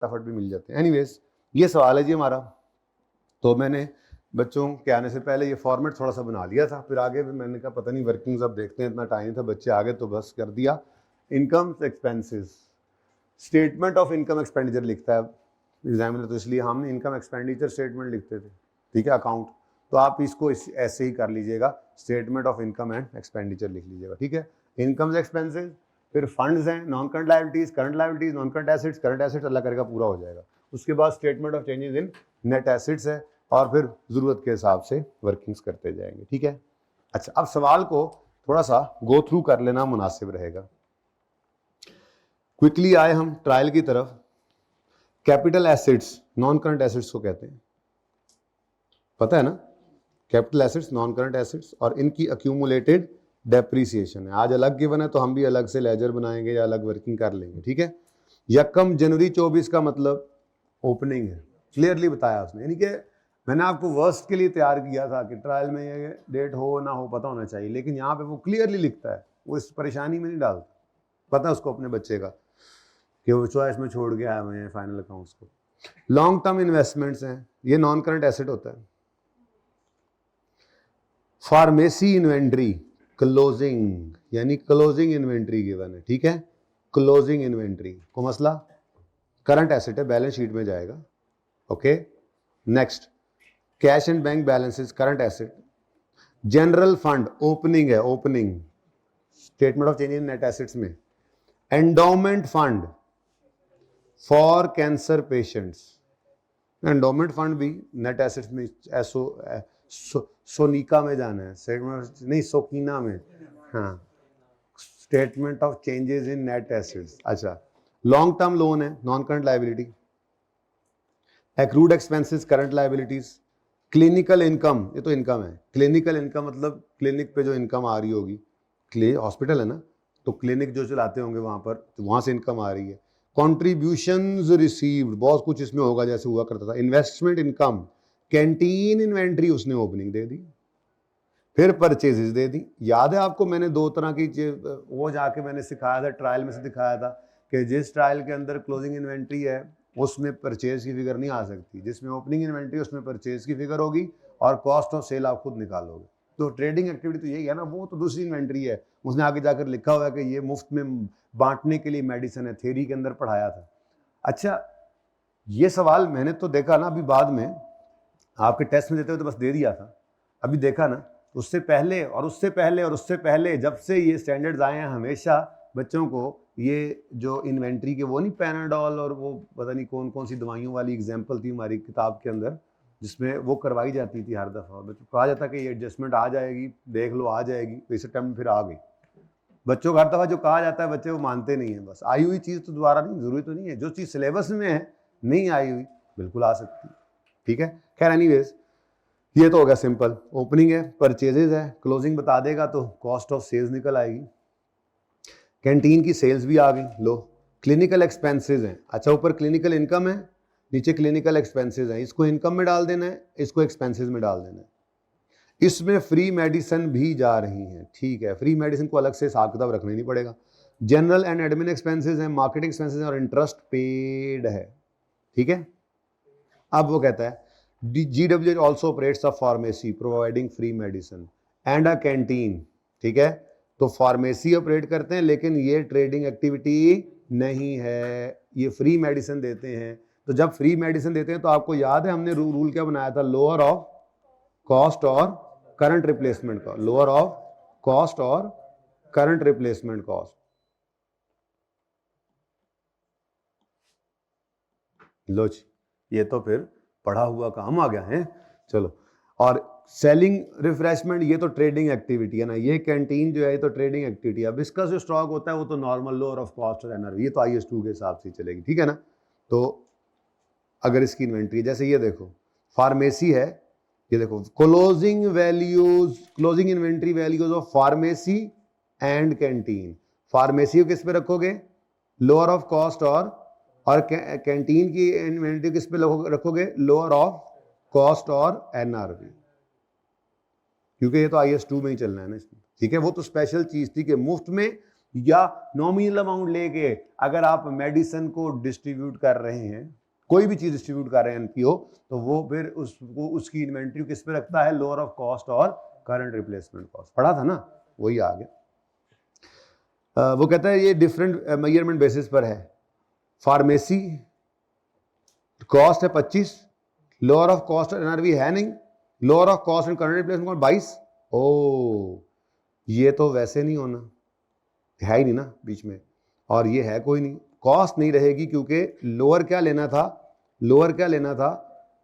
फटाफट भी मिल जाते हैं। एनीवेज ये सवाल है जी हमारा। तो मैंने बच्चों के आने से पहले ये फॉर्मेट थोड़ा सा बना लिया था, फिर आगे भी मैंने कहा पता नहीं वर्किंग्स अब देखते हैं, इतना टाइम था, बच्चे आ गए तो बस कर दिया। Income expenses, statement of income expenditure लिखता है एग्जामिनर, तो इसलिए हमने इनकम एक्सपेंडिचर स्टेटमेंट लिखते थे, ठीक है, अकाउंट। तो आप इसको ऐसे ही कर लीजिएगा, statement of income and expenditure लिख लीजिएगा, ठीक है। इनकम एक्सपेंसेस, फिर फंड्स हैं, non current liabilities, non current assets, current assets Allah करेगा पूरा हो जाएगा। उसके बाद statement of changes in net assets है, और फिर ज़रूरत के हिसाब से वर्किंग्स करते जाएंगे, ठीक है। अच्छा, अब सवाल को थोड़ा सा गो थ्रू कर लेना मुनासिब रहेगा। क्विकली आए हम ट्रायल की तरफ। Capital assets non current assets को कहते हैं, पता है ना, capital assets non current assets, और इनकी अक्यूमुलेटेड डेप्रीसिएशन है। आज अलग गिवन है तो हम भी अलग से लेजर बनाएंगे या अलग वर्किंग कर लेंगे, ठीक है। यकम जनवरी 24 का मतलब ओपनिंग है, क्लियरली बताया उसने, यानी कि मैंने आपको वर्स्ट के लिए तैयार किया था कि ट्रायल में ये डेट हो ना हो पता होना चाहिए, लेकिन यहाँ पे वो क्लियरली लिखता है, वो इस परेशानी में नहीं डालता, पता है उसको अपने बच्चे का कि वो चॉइस में छोड़ के आए हुए हैं फाइनल अकाउंट्स को। लॉन्ग टर्म इन्वेस्टमेंट्स हैं, ये नॉन करंट एसेट होता है। फार्मेसी इन्वेंट्री क्लोजिंग, यानी क्लोजिंग इन्वेंट्री गिवन है, ठीक है, क्लोजिंग इन्वेंट्री को मसला करंट एसेट है, बैलेंस शीट में जाएगा, okay. Next, cash and bank balances current asset. General fund opening है, opening, statement of change in net assets में। Endowment fund for cancer patients, endowment fund भी net assets में, सोनिका में जाना है, स्टेटमेंट नहीं सोकीना में, हाँ, statement of changes in net assets. अच्छा, लॉन्ग टर्म लोन है, non current liability. Accrued expenses current liabilities. Clinical income, ये तो इनकम है, क्लिनिकल इनकम मतलब क्लिनिक पे जो इनकम आ रही होगी, हॉस्पिटल है ना, तो क्लिनिक जो चलाते होंगे वहां पर, तो वहां से इनकम आ रही है। कॉन्ट्रीब्यूशंस रिसीव्ड, बहुत कुछ इसमें होगा जैसे हुआ करता था। इन्वेस्टमेंट इनकम, कैंटीन इन्वेंट्री उसने ओपनिंग दे दी, फिर परचेजेस दे दी। याद है आपको मैंने दो तरह की वो जाके मैंने सिखाया था, ट्रायल में से दिखाया था कि जिस ट्रायल के अंदर क्लोजिंग इन्वेंट्री है उसमें परचेज की फिगर नहीं आ सकती, जिसमें ओपनिंग इन्वेंट्री उसमें परचेज की फिगर होगी, और कॉस्ट ऑफ सेल आप खुद निकालोगे। तो ट्रेडिंग एक्टिविटी तो यही है ना, वो तो दूसरी इन्वेंट्री है, उसने आगे जाकर लिखा हुआ है कि ये मुफ्त में बांटने के लिए मेडिसिन है, थ्योरी के अंदर पढ़ाया था। अच्छा, ये सवाल मैंने तो देखा ना अभी बाद में, आपके टेस्ट में देते हुए तो बस दे दिया था, अभी देखा ना, उससे पहले और उससे पहले और उससे पहले, जब से ये स्टैंडर्ड्स आए हैं, हमेशा बच्चों को ये जो इन्वेंट्री के, वो नहीं पैनाडॉल और वो पता नहीं कौन कौन सी दवाइयों वाली एग्जाम्पल थी हमारी किताब के अंदर, जिसमें वो करवाई जाती थी हर दफ़ा, बच्चों कहा जाता कि ये एडजस्टमेंट आ जाएगी, देख लो आ जाएगी, तो इस टाइम फिर आ गई। बच्चों को हर दफ़ा जो कहा जाता है बच्चे वो मानते नहीं है, बस आई हुई चीज़ तो दोबारा नहीं, ज़रूरी तो नहीं है, जो चीज़ सिलेबस में है नहीं आई हुई बिल्कुल आ सकती, ठीक है। खैर एनीवेज, ये तो हो गया सिंपल, ओपनिंग है, परचेजेज है, क्लोजिंग बता देगा तो कॉस्ट ऑफ सेल्स निकल आएगी, कैंटीन की सेल्स भी आ गई। लो, क्लिनिकल एक्सपेंसेस हैं, अच्छा ऊपर क्लिनिकल इनकम है, नीचे क्लिनिकल एक्सपेंसेस हैं, इसको इनकम में डाल देना है, इसको एक्सपेंसेस में डाल देना है। इसमें फ्री मेडिसिन भी जा रही हैं, ठीक है, फ्री मेडिसिन को अलग से हिसाब किताब रखना ही नहीं पड़ेगा। जनरल एंड एडमिन एक्सपेंसेस हैं, मार्केटिंग एक्सपेंसेस हैं, और इंटरेस्ट पेड है, ठीक है। अब वो कहता है GWH also operates a pharmacy providing free medicine and a canteen, ठीक है। तो फार्मेसी ऑपरेट करते हैं, लेकिन ये ट्रेडिंग एक्टिविटी नहीं है, ये फ्री मेडिसिन देते हैं। तो जब फ्री मेडिसिन देते हैं तो आपको याद है हमने रूल क्या बनाया था, लोअर ऑफ कॉस्ट और करंट रिप्लेसमेंट का, लोअर ऑफ कॉस्ट और करंट रिप्लेसमेंट कॉस्ट। लो जी, ये तो फिर पढ़ा हुआ काम आ गया है, चलो। और सेलिंग रिफ्रेशमेंट, ये तो ट्रेडिंग एक्टिविटी है ना, ये कैंटीन जो है ये तो ट्रेडिंग एक्टिविटी है। अब इसका जो स्टॉक होता है वो तो नॉर्मल लोअर ऑफ कॉस्ट और एनआरवी, ये तो IS2 के हिसाब से चलेगी, ठीक है ना। तो अगर इसकी इन्वेंट्री, जैसे ये देखो फार्मेसी है, ये देखो closing values, closing inventory values of pharmacy and canteen. Pharmacy को किस पे रखोगे, लोअर ऑफ कॉस्ट, और कैंटीन की इन्वेंट्री किस पे रखोगे, लोअर ऑफ कॉस्ट और एनआरवी, क्योंकि ये तो IS2 में ही चलना है ना इसमें, ठीक है। वो तो स्पेशल चीज थी कि मुफ्त में या नॉमिनल अमाउंट लेके अगर आप मेडिसिन को डिस्ट्रीब्यूट कर रहे हैं, कोई भी चीज डिस्ट्रीब्यूट कर रहे हैं एनपीओ, तो वो फिर उसको उसकी इन्वेंट्री किस पे रखता है, लोअर ऑफ कॉस्ट और करंट रिप्लेसमेंट कॉस्ट। पढ़ा था ना, वही आ गया। वो कहता है ये डिफरेंट मेजरमेंट बेसिस पर है। फार्मेसी कॉस्ट है 25, लोअर ऑफ कॉस्ट एनआरवी है नहीं, lower of cost and current replacement 22। ओ ये तो वैसे नहीं होना, है ही नहीं ना बीच में, और ये है कोई नहीं, कॉस्ट नहीं रहेगी क्योंकि लोअर क्या लेना था, लोअर क्या लेना था,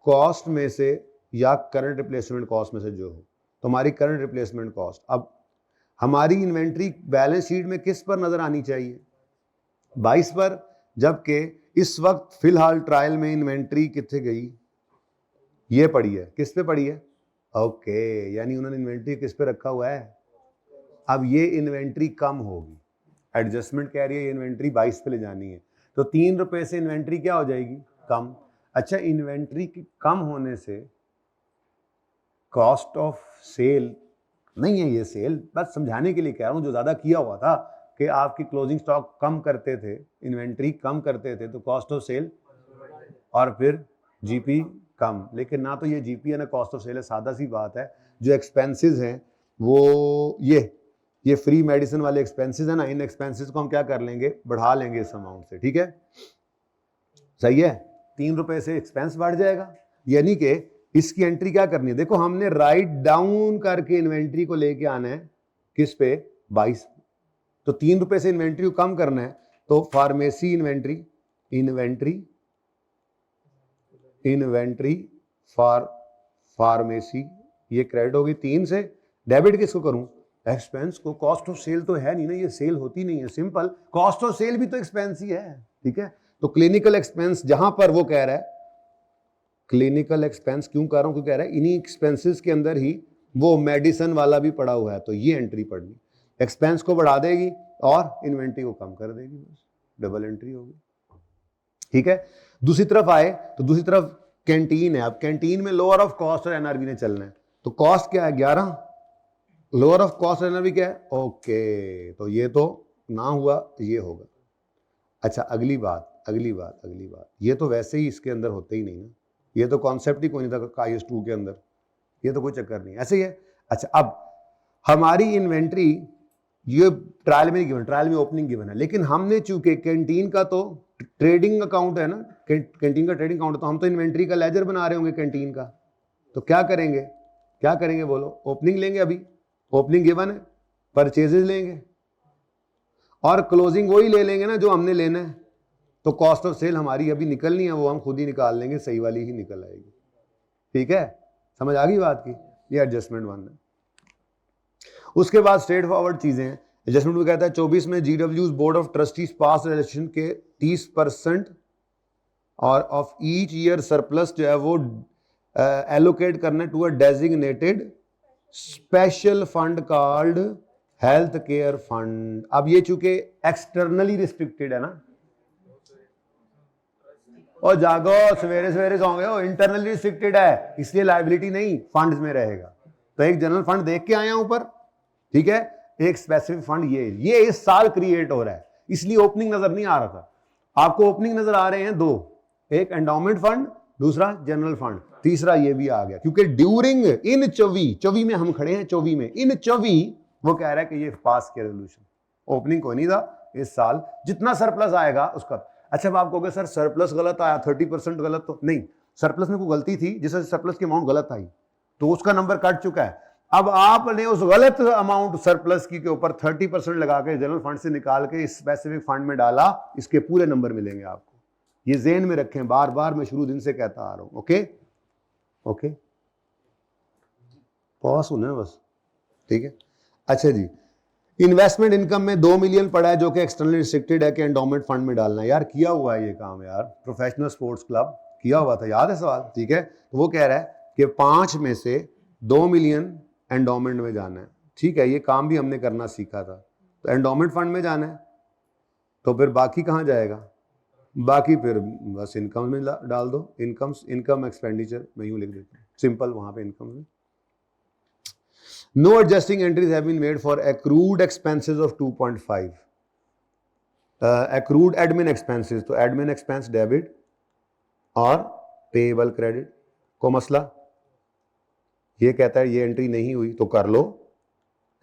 कॉस्ट में से या करंट रिप्लेसमेंट कॉस्ट में से जो हो, तो हमारी करंट रिप्लेसमेंट कॉस्ट। अब हमारी इन्वेंट्री बैलेंस शीट में किस पर नजर आनी चाहिए, 22 पर, जबकि इस वक्त फिलहाल ट्रायल में इन्वेंट्री कितने गई, ये पड़ी है, किस पे पड़ी है, ओके, यानी उन्होंने इन्वेंट्री किस पे रखा हुआ है, अब ये इन्वेंट्री कम होगी, एडजस्टमेंट कह रही है ये इन्वेंट्री 22 पे ले जानी है, तो 3 रुपए से इन्वेंट्री क्या हो जाएगी, कम। अच्छा, इन्वेंट्री की कम होने से कॉस्ट ऑफ सेल नहीं है ये सेल, बस समझाने के लिए कह रहा हूं, जो ज्यादा किया हुआ था कि आपकी क्लोजिंग स्टॉक कम करते थे, इन्वेंट्री कम करते थे, तो कॉस्ट ऑफ सेल और फिर जीपी कम, लेकिन ना तो ये जीपी है ना कॉस्ट ऑफ सेल है, सादा सी बात है। जो एक्सपेंसेस हैं वो ये फ्री मेडिसिन वाले एक्सपेंसेस है ना, इन एक्सपेंसेस को हम क्या कर लेंगे, बढ़ा लेंगे इस अमाउंट से, ठीक है, सही है, 3 रुपए से एक्सपेंस बढ़ जाएगा, यानी कि इसकी एंट्री क्या करनी है, देखो हमने राइट डाउन करके इन्वेंट्री को लेके आना है किस पे, 22, तो 3 रुपए से इन्वेंट्री को कम करना है, तो फार्मेसी इन्वेंट्री फॉर फार्मेसी ये क्रेडिट होगी 3 से, डेबिट किसको करूं, एक्सपेंस को, कॉस्ट ऑफ सेल तो है नहीं ना, ये सेल होती नहीं है, सिंपल, कॉस्ट ऑफ सेल भी तो एक्सपेंस ही है, ठीक है, तो क्लिनिकल एक्सपेंस जहां पर वो कह रहा है, क्लिनिकल एक्सपेंस क्यों कह रहा हूं, क्यों कह रहा है इन्हीं एक्सपेंसेस के अंदर ही वो मेडिसिन वाला भी पड़ा हुआ है, तो ये एंट्री पड़नी, एक्सपेंस को बढ़ा देगी और इन्वेंट्री को कम कर देगी, बस डबल एंट्री होगी, ठीक है। दूसरी तरफ आए तो दूसरी तरफ कैंटीन है, अब कैंटीन में लोअर ऑफ कॉस्ट और एनआरवी ने चलना है, तो कॉस्ट क्या है 11, लोअर ऑफ कॉस्ट और एनआरवी क्या है, ओके, तो ये तो ना हुआ, ये होगा। अच्छा, अगली बात, ये तो वैसे ही इसके अंदर होते ही नहीं ना, ये तो कॉन्सेप्ट ही कोई नहीं था IS 2 के अंदर, ये तो कोई चक्कर नहीं, ऐसे ही है। अच्छा, अब हमारी इन्वेंट्री ये ट्रायल में नहीं गिवन, ट्रायल में ओपनिंग गिवन है, लेकिन हमने चूंकि कैंटीन का तो ट्रेडिंग अकाउंट है ना, कैंटीन का ट्रेडिंग अकाउंट, तो हम तो इन्वेंट्री का लेजर बना रहे होंगे कैंटीन का, तो क्या करेंगे बोलो, ओपनिंग लेंगे, अभी ओपनिंग गिवन है, परचेजेस लेंगे और क्लोजिंग वही ले लेंगे ना जो हमने लेना है, तो कॉस्ट ऑफ सेल हमारी अभी निकलनी है, वो हम खुद ही निकाल लेंगे, सही वाली ही निकल आएगी, ठीक है, समझ आ गई बात की, ये एडजस्टमेंट 1 है। उसके बाद स्ट्रेट फॉरवर्ड चीजें हैं, एडजस्टमेंट में कहता है 24 में GW's board of trustees pass resolution के 30% और ऑफ ईच ईयर सरप्लस जो है वो एलोकेट करना to a designated special fund called health care fund. अब ये चूंकि एक्सटर्नली रिस्ट्रिक्टेड है ना, और जागो सवेरे सवेरे सोंगे, हो इंटरनली रिस्ट्रिक्टेड है, इसलिए लायबिलिटी नहीं फंड्स में रहेगा, तो एक जनरल फंड देख के आया ऊपर, ठीक है, एक स्पेसिफिक फंड ये इस साल क्रिएट हो रहा है, इसलिए ओपनिंग नजर नहीं आ रहा था, आपको ओपनिंग नजर आ रहे हैं 2, एक एंडोमेंट फंड, दूसरा जनरल फंड, तीसरा ये भी आ गया, क्योंकि ड्यूरिंग इन 24 में हम खड़े हैं, 24 में, इन 24 वो कह रहा है कि ये पास किया रेजोल्यूशन, ओपनिंग कोई नहीं था इस साल, जितना सरप्लस आएगा उसका। अच्छा, अब आप कहोगे सर सरप्लस गलत आया, 30% गलत, तो नहीं, सरप्लस में कोई गलती थी जिससे सरप्लस की अमाउंट गलत आई, तो उसका नंबर कट चुका है, अब आपने उस गलत अमाउंट सरप्लस की के ऊपर 30% लगा के जनरल फंड से निकाल के इस स्पेसिफिक फंड में डाला, इसके पूरे नंबर मिलेंगे आपको, ये ज़हन में रखें, बार बार मैं शुरू दिन से कहता आ रहा हूं, ओके पॉज होना है बस, ठीक है। अच्छा जी, इन्वेस्टमेंट इनकम में 2 मिलियन पड़ा है जो कि एक्सटर्नली रिस्ट्रिक्टेड है कि एंडोमेंट फंड में डालना है, यार किया हुआ है ये काम, यार प्रोफेशनल स्पोर्ट्स क्लब किया हुआ था, याद है सवाल, ठीक है, तो वो कह रहा है कि 5 में से 2 मिलियन एंडोमेंट में जाना है, ठीक है, ये काम भी हमने करना सीखा था, तो एंडोमेंट फंड में जाना है, तो फिर बाकी कहाँ जाएगा, बाकी फिर बस इनकम में डाल दो, इनकम एक्सपेंडिचर मैं यूं लिख देता हूँ, सिंपल, वहां पे इनकम में। No adjusting entries have been made for accrued expenses of 2.5, accrued admin expenses, तो एडमिन एक्सपेंस डेबिट और पेएबल क्रेडिट को मसला, ये कहता है ये एंट्री नहीं हुई तो कर लो।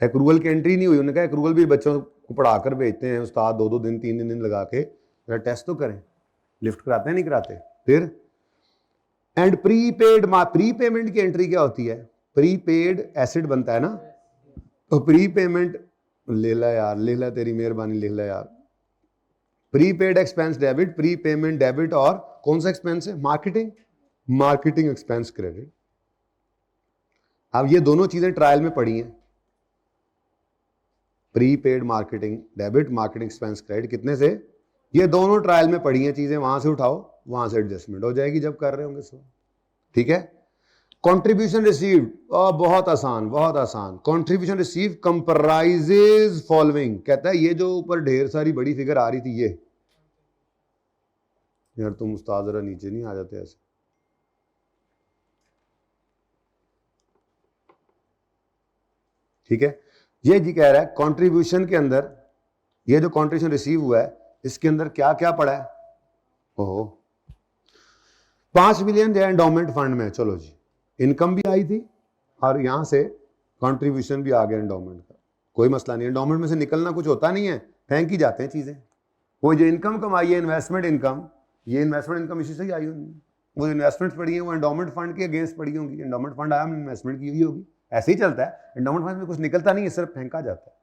एक्रूवल की एंट्री नहीं हुई, उन्होंने कहा एक्रूवल भी बच्चों को पढ़ाकर भेजते हैं उस्ताद, 2-2 दिन 3 दिन लगा के, जरा टेस्ट तो करें, लिफ्ट कराते हैं नहीं कराते। फिर एंड प्रीपेड, प्री पेमेंट की एंट्री क्या होती है, प्रीपेड एसिड बनता है ना, तो प्री पेमेंट ले ला यार, ले ला तेरी मेहरबानी, ले ला यार। Prepaid expense debit, pre payment debit, और कौन सा एक्सपेंस है, मार्केटिंग, मार्केटिंग एक्सपेंस क्रेडिट। अब ये दोनों चीजें ट्रायल में पड़ी हैं, prepaid marketing debit, marketing expense credit, कितने से, ये दोनों ट्रायल में पड़ी हैं चीजें, वहां से उठाओ, वहां से एडजस्टमेंट हो जाएगी जब कर रहे होंगे सब, ठीक है। कंट्रीब्यूशन रिसीव्ड, बहुत आसान, बहुत आसान। कंट्रीब्यूशन रिसीव कंप्राइजेज फॉलोइंग, कहता है ये जो ऊपर ढेर सारी बड़ी फिगर आ रही थी ये, यार तुम उस्ताद जरा नीचे नहीं आ जाते ऐसे, ठीक है। ये जी कह रहा है कंट्रीब्यूशन के अंदर, ये जो कंट्रीब्यूशन रिसीव हुआ है इसके अंदर क्या क्या पड़ा है, ओहो 5 मिलियन जो है एंडोमेंट फंड में, चलो जी इनकम भी आई थी और यहां से कंट्रीब्यूशन भी आ गया एंडोमेंट का, कोई मसला नहीं। एंडोमेंट में से निकलना कुछ होता नहीं है, फेंक ही जाते हैं चीजें। वो जो इनकम कमाई है इन्वेस्टमेंट इनकम, ये इन्वेस्टमेंट इनकम इसी से ही आई होगी, वो इन्वेस्टमेंट पड़ी है वो एंडोमेंट फंड के अगेंस्ट पड़ी होंगी, एंडोमेंट फंड आया, हमने इन्वेस्टमेंट की हुई होगी, ऐसे ही चलता है। एंडोमेंट फंड में कुछ निकलता नहीं है, सिर्फ फेंका जाता है,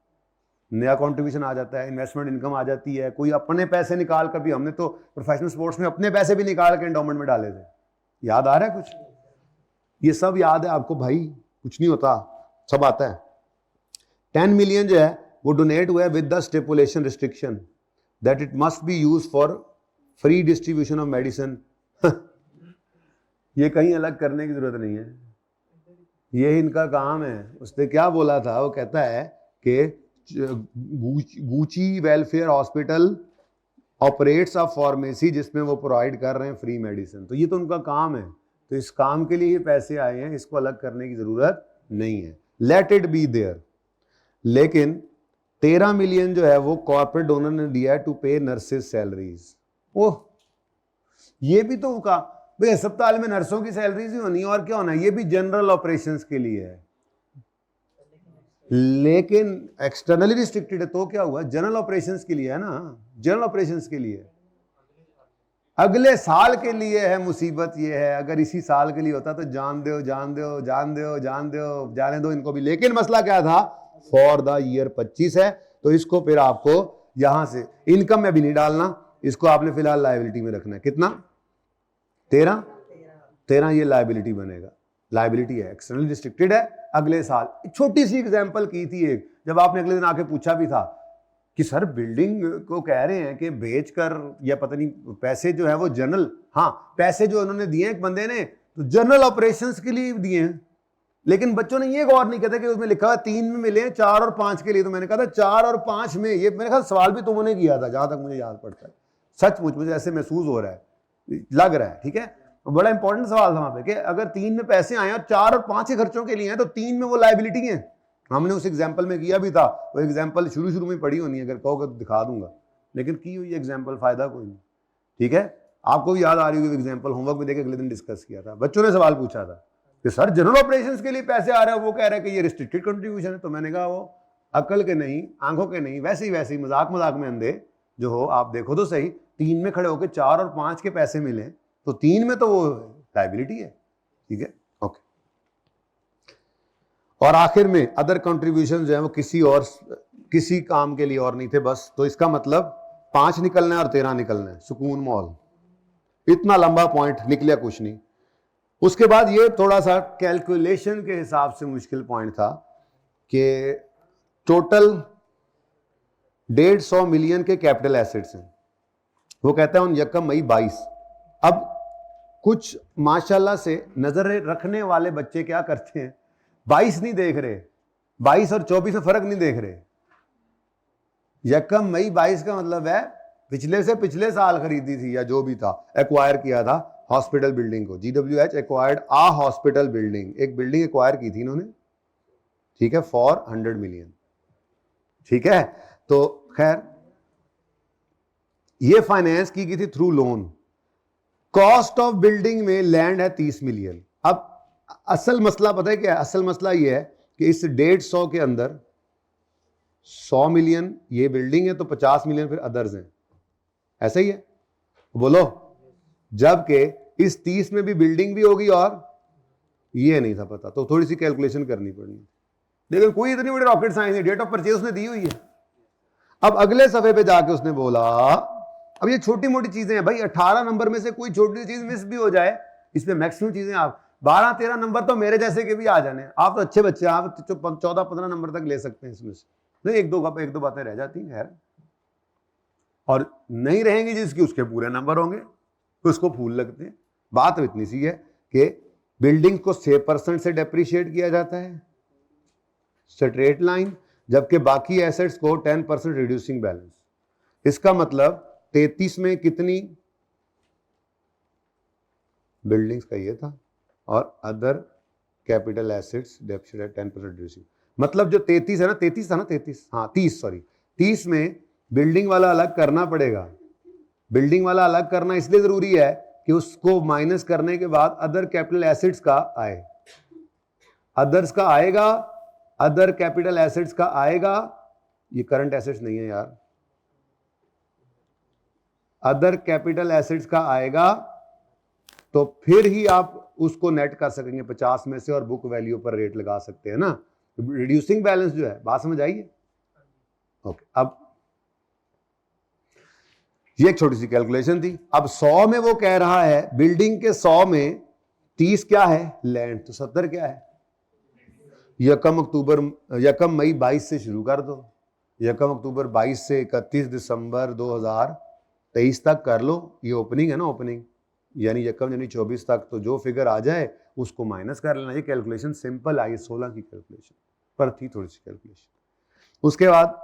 नया कंट्रीब्यूशन आ जाता है, इन्वेस्टमेंट इनकम आ जाती है, कोई अपने पैसे निकाल कर भी, हमने तो प्रोफेशनल स्पोर्ट्स में अपने पैसे भी निकाल के एंडोमेंट में डाले थे, याद आ रहा है कुछ, ये सब याद है आपको भाई, कुछ नहीं होता, सब आता है। 10 मिलियन जो है वो डोनेट हुआ है with the stipulation restriction that it must be use for free distribution of medicine. ये कहीं अलग करने की जरूरत नहीं है, ये इनका काम है। उसने क्या बोला था, वो कहता है कि गूची वेलफेयर हॉस्पिटल ऑपरेट्स अ फार्मेसी जिसमें वो प्रोवाइड कर रहे हैं फ्री मेडिसिन, तो ये तो उनका काम है, तो इस काम के लिए ये पैसे आए हैं, इसको अलग करने की जरूरत नहीं है, लेट इट बी देयर। लेकिन 13 मिलियन जो है वो कॉर्पोरेट डोनर ने दिया है टू पे नर्सेज सैलरीज। ओह ये भी तो का भाई अस्पताल में नर्सों की सैलरीज ही होनी है, और क्या होना है, ये भी जनरल ऑपरेशंस के लिए है, लेकिन एक्सटर्नली रिस्ट्रिक्टेड है, तो क्या हुआ, जनरल ऑपरेशंस के लिए है ना, जनरल ऑपरेशंस के लिए, अगले साल के लिए है। मुसीबत ये है अगर इसी साल के लिए होता तो जान दो जान दो जान दो जान दो, जाने दो इनको भी। लेकिन मसला क्या था, फॉर द ईयर 25 है, तो इसको फिर आपको यहां से इनकम में भी नहीं डालना, इसको आपने फिलहाल लायबिलिटी में रखना है। कितना, 13 ये लायबिलिटी बनेगा, लायबिलिटी है, एक्सटर्नली रिस्ट्रिक्टेड है, अगले साल। छोटी सी एग्जांपल की थी एक, जब आपने अगले दिन आके पूछा भी था कि सर बिल्डिंग को कह रहे हैं कि बेचकर या पता नहीं पैसे जो है वो जनरल, हाँ पैसे जो उन्होंने दिए एक बंदे ने तो जनरल ऑपरेशंस के लिए दिए हैं, लेकिन बच्चों ने ये गौर नहीं किया कि उसमें लिखा हुआ 3 में मिले हैं 4 और 5 के लिए। तो मैंने कहा था 4 और 5 में, ये मेरे ख्याल सवाल भी तुमने किया था जहां तक मुझे याद पड़ता है, सचमुच मुझे ऐसे महसूस हो रहा है, लग रहा है, ठीक है। बड़ा इंपॉर्टेंट सवाल था वहां पे कि अगर 3 में पैसे आए और 4 और 5 के खर्चों के लिए हैं तो 3 में वो लायबिलिटी है। हमने उस एग्जाम्पल में किया भी था, वो एग्जाम्पल शुरू में पढ़ी होनी है, अगर कहोगे तो दिखा दूंगा, लेकिन की हुई एग्जाम्पल फायदा कोई नहीं, ठीक है। आपको भी याद आ रही होगी एग्जाम्पल, होमवर्क में देखे अगले दिन डिस्कस किया था, बच्चों ने सवाल पूछा था कि सर जनरल ऑपरेशंस के लिए पैसे आ रहे हैं, वो कह रहे हैं कि ये रिस्ट्रिक्टेड कंट्रीब्यूशन है। तो मैंने कहा वो अकल के नहीं, आंखों के नहीं, वैसे ही मजाक में अंधे जो हो, आप देखो तो सही, 3 में खड़े होकर 4 और 5 के पैसे मिले तो 3 में तो वो लायबिलिटी है, ठीक है, ओके। और आखिर में अदर कंट्रीब्यूशन जो है वो किसी काम के लिए और नहीं थे बस। तो इसका मतलब 5 निकलना है और 13 निकलना है, सुकून मॉल, इतना लंबा पॉइंट, निकलिया कुछ नहीं। उसके बाद ये थोड़ा सा कैलकुलेशन के हिसाब से मुश्किल पॉइंट था कि टोटल 150 मिलियन के कैपिटल एसेट्स हैं। वो कहता है उन यकम मई 22। अब कुछ माशाल्लाह से नजर रखने वाले बच्चे क्या करते हैं, 22 नहीं देख रहे, 22 और 24 में फर्क नहीं देख रहे। यकम मई 22 का मतलब है पिछले से पिछले साल खरीदी थी या जो भी था, एक्वायर किया था हॉस्पिटल बिल्डिंग को। GWH एक्वायर्ड आ हॉस्पिटल बिल्डिंग, एक बिल्डिंग एक्वायर की थी इन्होंने, ठीक है, फॉर 100 मिलियन, ठीक है। तो खैर ये फाइनेंस की गई थी through loan. Cost of building में लैंड है 30 मिलियन। अब असल मसला पता है क्या है? असल मसला ये है कि इस 150 के अंदर 100 मिलियन ये बिल्डिंग है, तो 50 मिलियन फिर अदर्स हैं, ऐसा ही है बोलो। जबकि इस 30 में भी बिल्डिंग भी होगी और ये नहीं था पता, तो थोड़ी सी कैलकुलेशन करनी पड़नी। लेकिन कोई इतनी बड़ी रॉकेट साइंस नहीं, डेट ऑफ परचेज उसने दी हुई है। अब अगले सफे पे जाके उसने बोला, अब ये छोटी मोटी चीजें हैं भाई, 18 नंबर में से कोई छोटी चीज मिस भी हो जाए, इसमें मैक्सिमम चीजें आप 12-13 नंबर तो मेरे जैसे के भी आ जाने। आप तो अच्छे बच्चे, आप 14-15 नंबर तक ले सकते हैं इसमें से, नहीं एक दो बातें रह जाती हैं, और नहीं रहेंगी जिसकी उसके पूरे नंबर होंगे, तो उसको फूल लगते हैं। बात तो इतनी सी है कि बिल्डिंग को 6% से डेप्रिशिएट किया जाता है स्ट्रेट लाइन, जबकि बाकी एसेट्स को 10% रिड्यूसिंग बैलेंस। इसका मतलब 33 में कितनी बिल्डिंग्स का ये था, और other capital assets depreciate 10% reducing. मतलब जो 33 है ना, 33 था ना, 33 हाँ 30 सॉरी 30 में बिल्डिंग वाला अलग करना पड़ेगा। बिल्डिंग वाला अलग करना इसलिए जरूरी है कि उसको माइनस करने के बाद अदर कैपिटल एसेट्स का आए, अदर्स का आएगा, अदर कैपिटल एसेट्स का आएगा। ये करंट एसेट्स नहीं है यार, अदर कैपिटल एसेट्स का आएगा, तो फिर ही आप उसको नेट कर सकेंगे 50 में से और बुक वैल्यू पर रेट लगा सकते हैं ना। रिड्यूसिंग बैलेंस जो है, बात समझ आइए? ओके, अब ये एक छोटी सी कैलकुलेशन थी। अब 100 में वो कह रहा है बिल्डिंग के 100 में 30 क्या है लैंड, तो 70 क्या है? यकम मई 22 से शुरू कर दो, यकम अक्टूबर 22 से 31 दिसंबर 2023 तक कर लो। ये ओपनिंग है ना, ओपनिंग यानी यकम यानी 24 तक, तो जो फिगर आ जाए उसको माइनस कर लेना। ये कैलकुलेशन सिंपल आई 16 की कैलकुलेशन पर थी, थोड़ी सी कैलकुलेशन। उसके बाद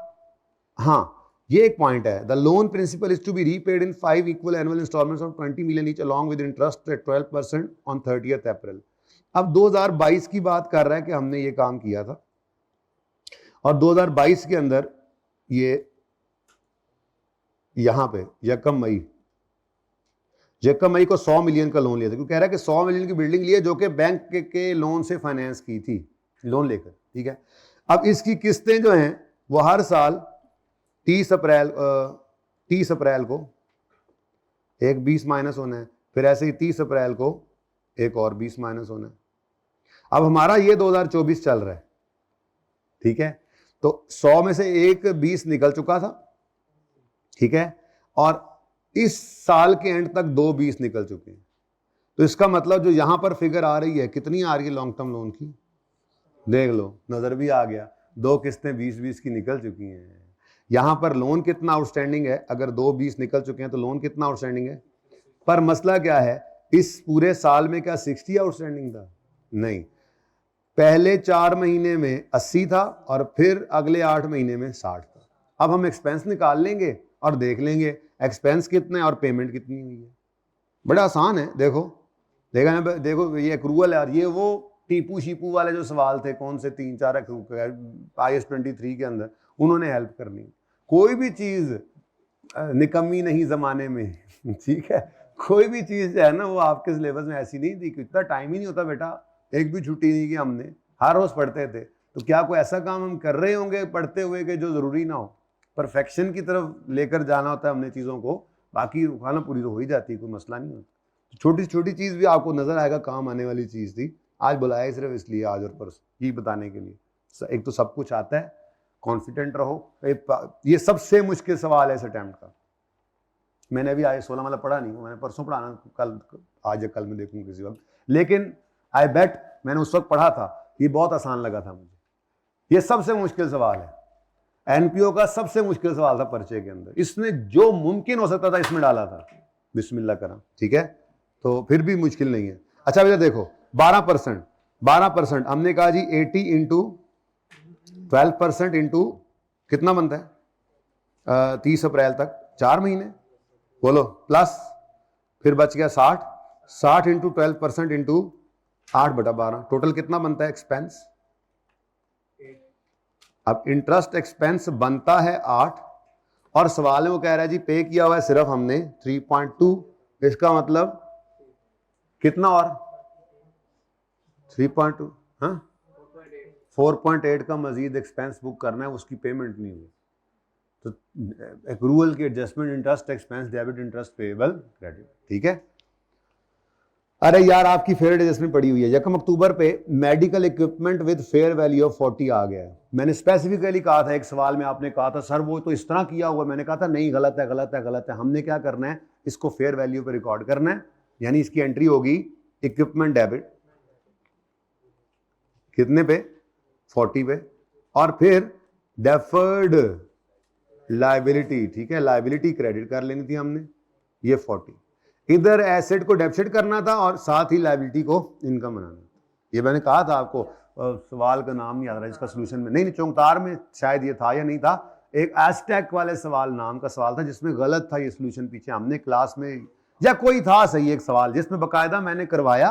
हाँ, ये एक पॉइंट है, the loan principal is to be repaid in 5 equal annual instalments of 20 million each along with interest at 12% on 30th April. अब 2022 की बात कर रहा है कि हमने ये काम किया था, और 2022 के अंदर ये यहां पे यकम मई को 100 मिलियन का लोन लिया था, क्योंकि कह रहा है कि 100 मिलियन की बिल्डिंग ली है जो कि बैंक के लोन से फाइनेंस की थी, लोन लेकर, ठीक है। अब इसकी किस्तें जो हैं वो हर साल 30 अप्रैल को एक 20 माइनस होना है, फिर ऐसे ही 30 अप्रैल को एक और 20 माइनस होना है। अब हमारा ये 2024 चल रहा है, ठीक है, तो 100 में से एक 20 निकल चुका था, ठीक है, और इस साल के एंड तक 2 20 निकल चुके हैं। तो इसका मतलब जो यहां पर फिगर आ रही है, कितनी आ रही है लॉन्ग टर्म लोन की, देख लो, नजर भी आ गया, 2 किस्तें 20-20 की निकल चुकी हैं। यहां पर लोन कितना आउटस्टैंडिंग है, अगर 2 20 निकल चुके हैं तो लोन कितना आउटस्टैंडिंग है। पर मसला क्या है, इस पूरे साल में क्या 60 आउटस्टैंडिंग था? नहीं, पहले 4 महीने में 80 था और फिर अगले 8 महीने में 60 था। अब हम एक्सपेंस निकाल लेंगे और देख लेंगे एक्सपेंस कितने और पेमेंट कितनी हुई है। बड़ा आसान है, देखो ये एक्रूअल है, और ये वो टीपू शीपू वाले जो सवाल थे, कौन से 3-4 IAS 23 के अंदर, उन्होंने हेल्प करनी। कोई भी चीज निकम्मी नहीं जमाने में ठीक है, कोई भी चीज जो है ना वो आपके सिलेबस में ऐसी नहीं थी, इतना टाइम ही नहीं होता बेटा, एक भी छुट्टी नहीं की हमने, हर रोज पढ़ते थे। तो क्या कोई ऐसा काम हम कर रहे होंगे पढ़ते हुए कि जो जरूरी ना हो? परफेक्शन की तरफ लेकर जाना होता है हमने चीज़ों को, बाकी खाना पूरी तो हो ही जाती है, कोई मसला नहीं होता। छोटी छोटी चीज़ भी आपको नजर आएगा, काम आने वाली चीज़ थी। आज बुलाया सिर्फ इसलिए, आज और परसों, ये बताने के लिए। एक तो सब कुछ आता है, कॉन्फिडेंट रहो। ये सबसे मुश्किल सवाल है इस अटेम्प्ट का। मैंने अभी IAS 16 वाला पढ़ा नहीं, मैंने परसों पढ़ाना, कल आज या कल में देखूंगा किसी वक्त, लेकिन आई बेट मैंने उस वक्त पढ़ा था, ये बहुत आसान लगा था मुझे। ये सबसे मुश्किल सवाल है, NPO का सबसे मुश्किल सवाल था पर्चे के अंदर। इसने जो मुमकिन हो सकता था इसमें डाला था, बिस्मिल्लाह करा, ठीक है, तो फिर भी मुश्किल नहीं है। अच्छा भैया देखो, 12% हमने कहा जी 80 इंटू 12% इंटू कितना बनता है 30 अप्रैल तक, 4 महीने, बोलो, प्लस फिर बच गया 60 इंटू 12% इंटू 8/12, टोटल कितना बनता है एक्सपेंस। अब इंटरेस्ट एक्सपेंस बनता है 8 और सवाल में वो कह रहा है जी पे किया हुआ है सिर्फ हमने 3.2, इसका मतलब कितना और 3.2, हाँ 4.8 का मजीद एक्सपेंस बुक करना है, उसकी पेमेंट नहीं हुई। तो एक्रूअल की adjustment, interest expense, debit, interest payable, credit, ठीक है। अरे यार आपकी फेयर एडजस्टमेंट पड़ी हुई है, 1 अक्टूबर पे medical equipment with fair value of 40 आ गया है। मैंने स्पेसिफिकली कहा था, एक सवाल में आपने कहा था सर वो तो इस तरह किया हुआ, मैंने कहा था नहीं गलत है गलत है गलत है। हमने क्या करना है, इसको फेयर वैल्यू पे रिकॉर्ड करना है, यानी इसकी एंट्री होगी इक्विपमेंट डेबिट कितने पे 40 पे, और फिर डेफर्ड लायबिलिटी, ठीक है, लायबिलिटी क्रेडिट कर लेनी थी हमने, ये 40, इधर एसेट को डेबिट करना था और साथ ही लायबिलिटी को इनकम बनाना था। ये मैंने कहा था आपको, सवाल का नाम नहीं याद रहा इसका सोल्यूशन में, नहीं चौंकतार में शायद ये था या नहीं था, एक एस्टैक वाले सवाल नाम का सवाल था जिसमें गलत था ये सोल्यूशन, पीछे हमने क्लास में या कोई था सही एक सवाल जिसमें बकायदा मैंने करवाया,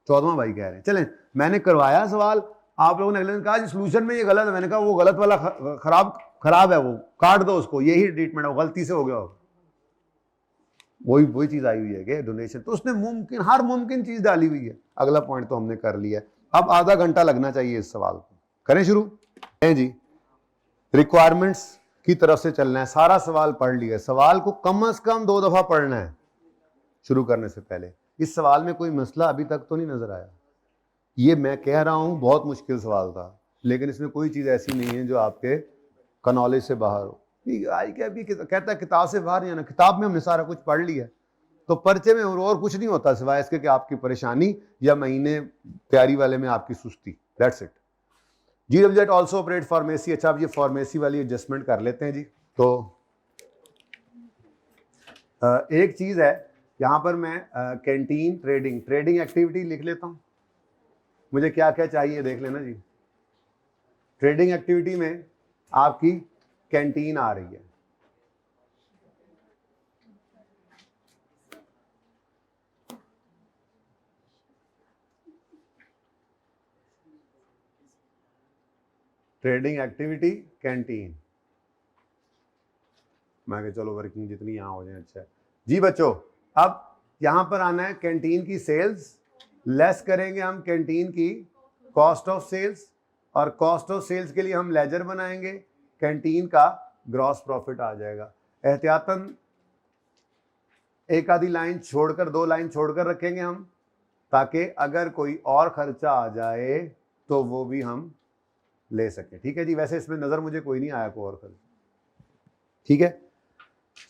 14वां भाई कह रहे हैं, चलें मैंने करवाया सवाल, आप लोगों ने अगले दिन कहा सोल्यूशन में ये गलत है, मैंने कहा वो गलत वाला खराब है, वो काट दो उसको, यही ट्रीटमेंट है, गलती से हो गया होगा, वही चीज आई हुई है कि डोनेशन, तो उसने मुमकिन हर मुमकिन चीज डाली हुई है। अगला पॉइंट तो हमने कर लिया, अब आधा घंटा लगना चाहिए इस सवाल को, करें शुरू है जी। रिक्वायरमेंट्स की तरफ से चलना है, सारा सवाल पढ़ लिया, सवाल को कम से कम 2 दफा पढ़ना है शुरू करने से पहले। इस सवाल में कोई मसला अभी तक तो नहीं नजर आया, ये मैं कह रहा हूं बहुत मुश्किल सवाल था, लेकिन इसमें कोई चीज ऐसी नहीं है जो आपके का नॉलेज से बाहर हो। आई क्या भी कहता है किताब से बाहर नहीं आना, किताब में हमने सारा कुछ पढ़ लिया, तो पर्चे में और कुछ नहीं होता सिवाय इसके कि आपकी परेशानी या महीने तैयारी वाले में आपकी सुस्ती, that's it. GWZ also operate pharmacy, अच्छा अब ये फार्मेसी वाली एडजस्टमेंट कर लेते हैं जी। तो एक चीज है यहां पर मैं कैंटीन ट्रेडिंग एक्टिविटी लिख लेता हूं, मुझे क्या क्या चाहिए देख लेना जी। ट्रेडिंग एक्टिविटी में आपकी कैंटीन आ रही है, ट्रेडिंग एक्टिविटी कैंटीन, मैं कह चलो वर्किंग जितनी यहां हो जाए अच्छा है जी बच्चों। अब यहां पर आना है कैंटीन की सेल्स, लेस करेंगे हम कैंटीन की कॉस्ट ऑफ सेल्स, और कॉस्ट ऑफ सेल्स के लिए हम लेजर बनाएंगे, कैंटीन का ग्रॉस प्रॉफिट आ जाएगा। एहतियातन एक आधी लाइन छोड़कर 2 लाइन छोड़कर रखेंगे हम, ताकि अगर कोई और खर्चा आ जाए तो वो भी हम ले सके, ठीक है जी। वैसे इसमें नजर मुझे कोई नहीं आया कोई और खर्चा, ठीक है।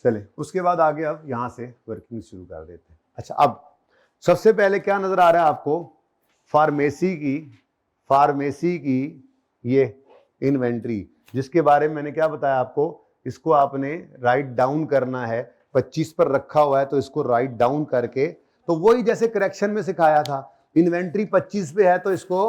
चले उसके बाद आगे अब यहां से वर्किंग शुरू कर देते हैं। अच्छा अब सबसे पहले क्या नजर आ रहा है आपको, फार्मेसी की ये इन्वेंट्री, जिसके बारे में मैंने क्या बताया आपको, इसको आपने राइट डाउन करना है, 25 पर रखा हुआ है तो इसको राइट डाउन करके, तो वही जैसे करेक्शन में सिखाया था, इन्वेंट्री 25 पे है तो इसको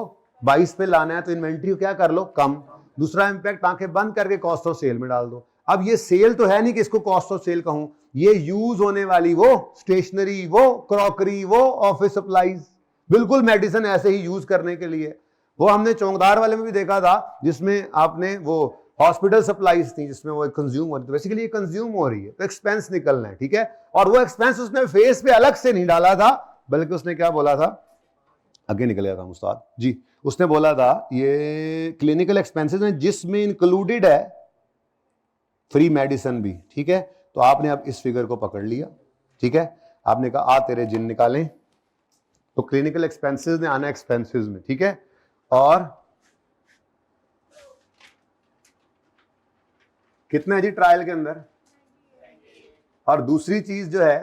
22 पे लाना है, तो इन्वेंट्री को क्या कर लो कम, दूसरा इंपैक्ट आंखें बंद करके कॉस्ट ऑफ सेल में डाल दो। अब ये सेल तो है नहीं कि इसको कॉस्ट ऑफ सेल कहूं, ये यूज होने वाली वो स्टेशनरी, वो क्रॉकरी, वो ऑफिस सप्लाईज, बिल्कुल मेडिसिन ऐसे ही यूज करने के लिए। वो हमने चौंकदार वाले में भी देखा था जिसमें आपने वो हॉस्पिटल सप्लाईज थी जिसमें वो कंज्यूम हो रही थी, बेसिकली ये कंज्यूम हो रही है तो एक्सपेंस निकलना है, ठीक है। और वो एक्सपेंस उसने फेस पे अलग से नहीं डाला था, बल्कि उसने क्या बोला था, आगे निकल गया था उस्ताद जी, उसने बोला था ये क्लिनिकल एक्सपेंसेस हैं जिसमें इंक्लूडेड है फ्री मेडिसिन भी, ठीक है। तो आपने अब इस फिगर को पकड़ लिया, ठीक है, आपने कहा आ तेरे जिन निकालें, तो क्लिनिकल एक्सपेंसेस ने आना एक्सपेंसेस में, ठीक है। और कितना है जी ट्रायल के अंदर, और दूसरी चीज जो है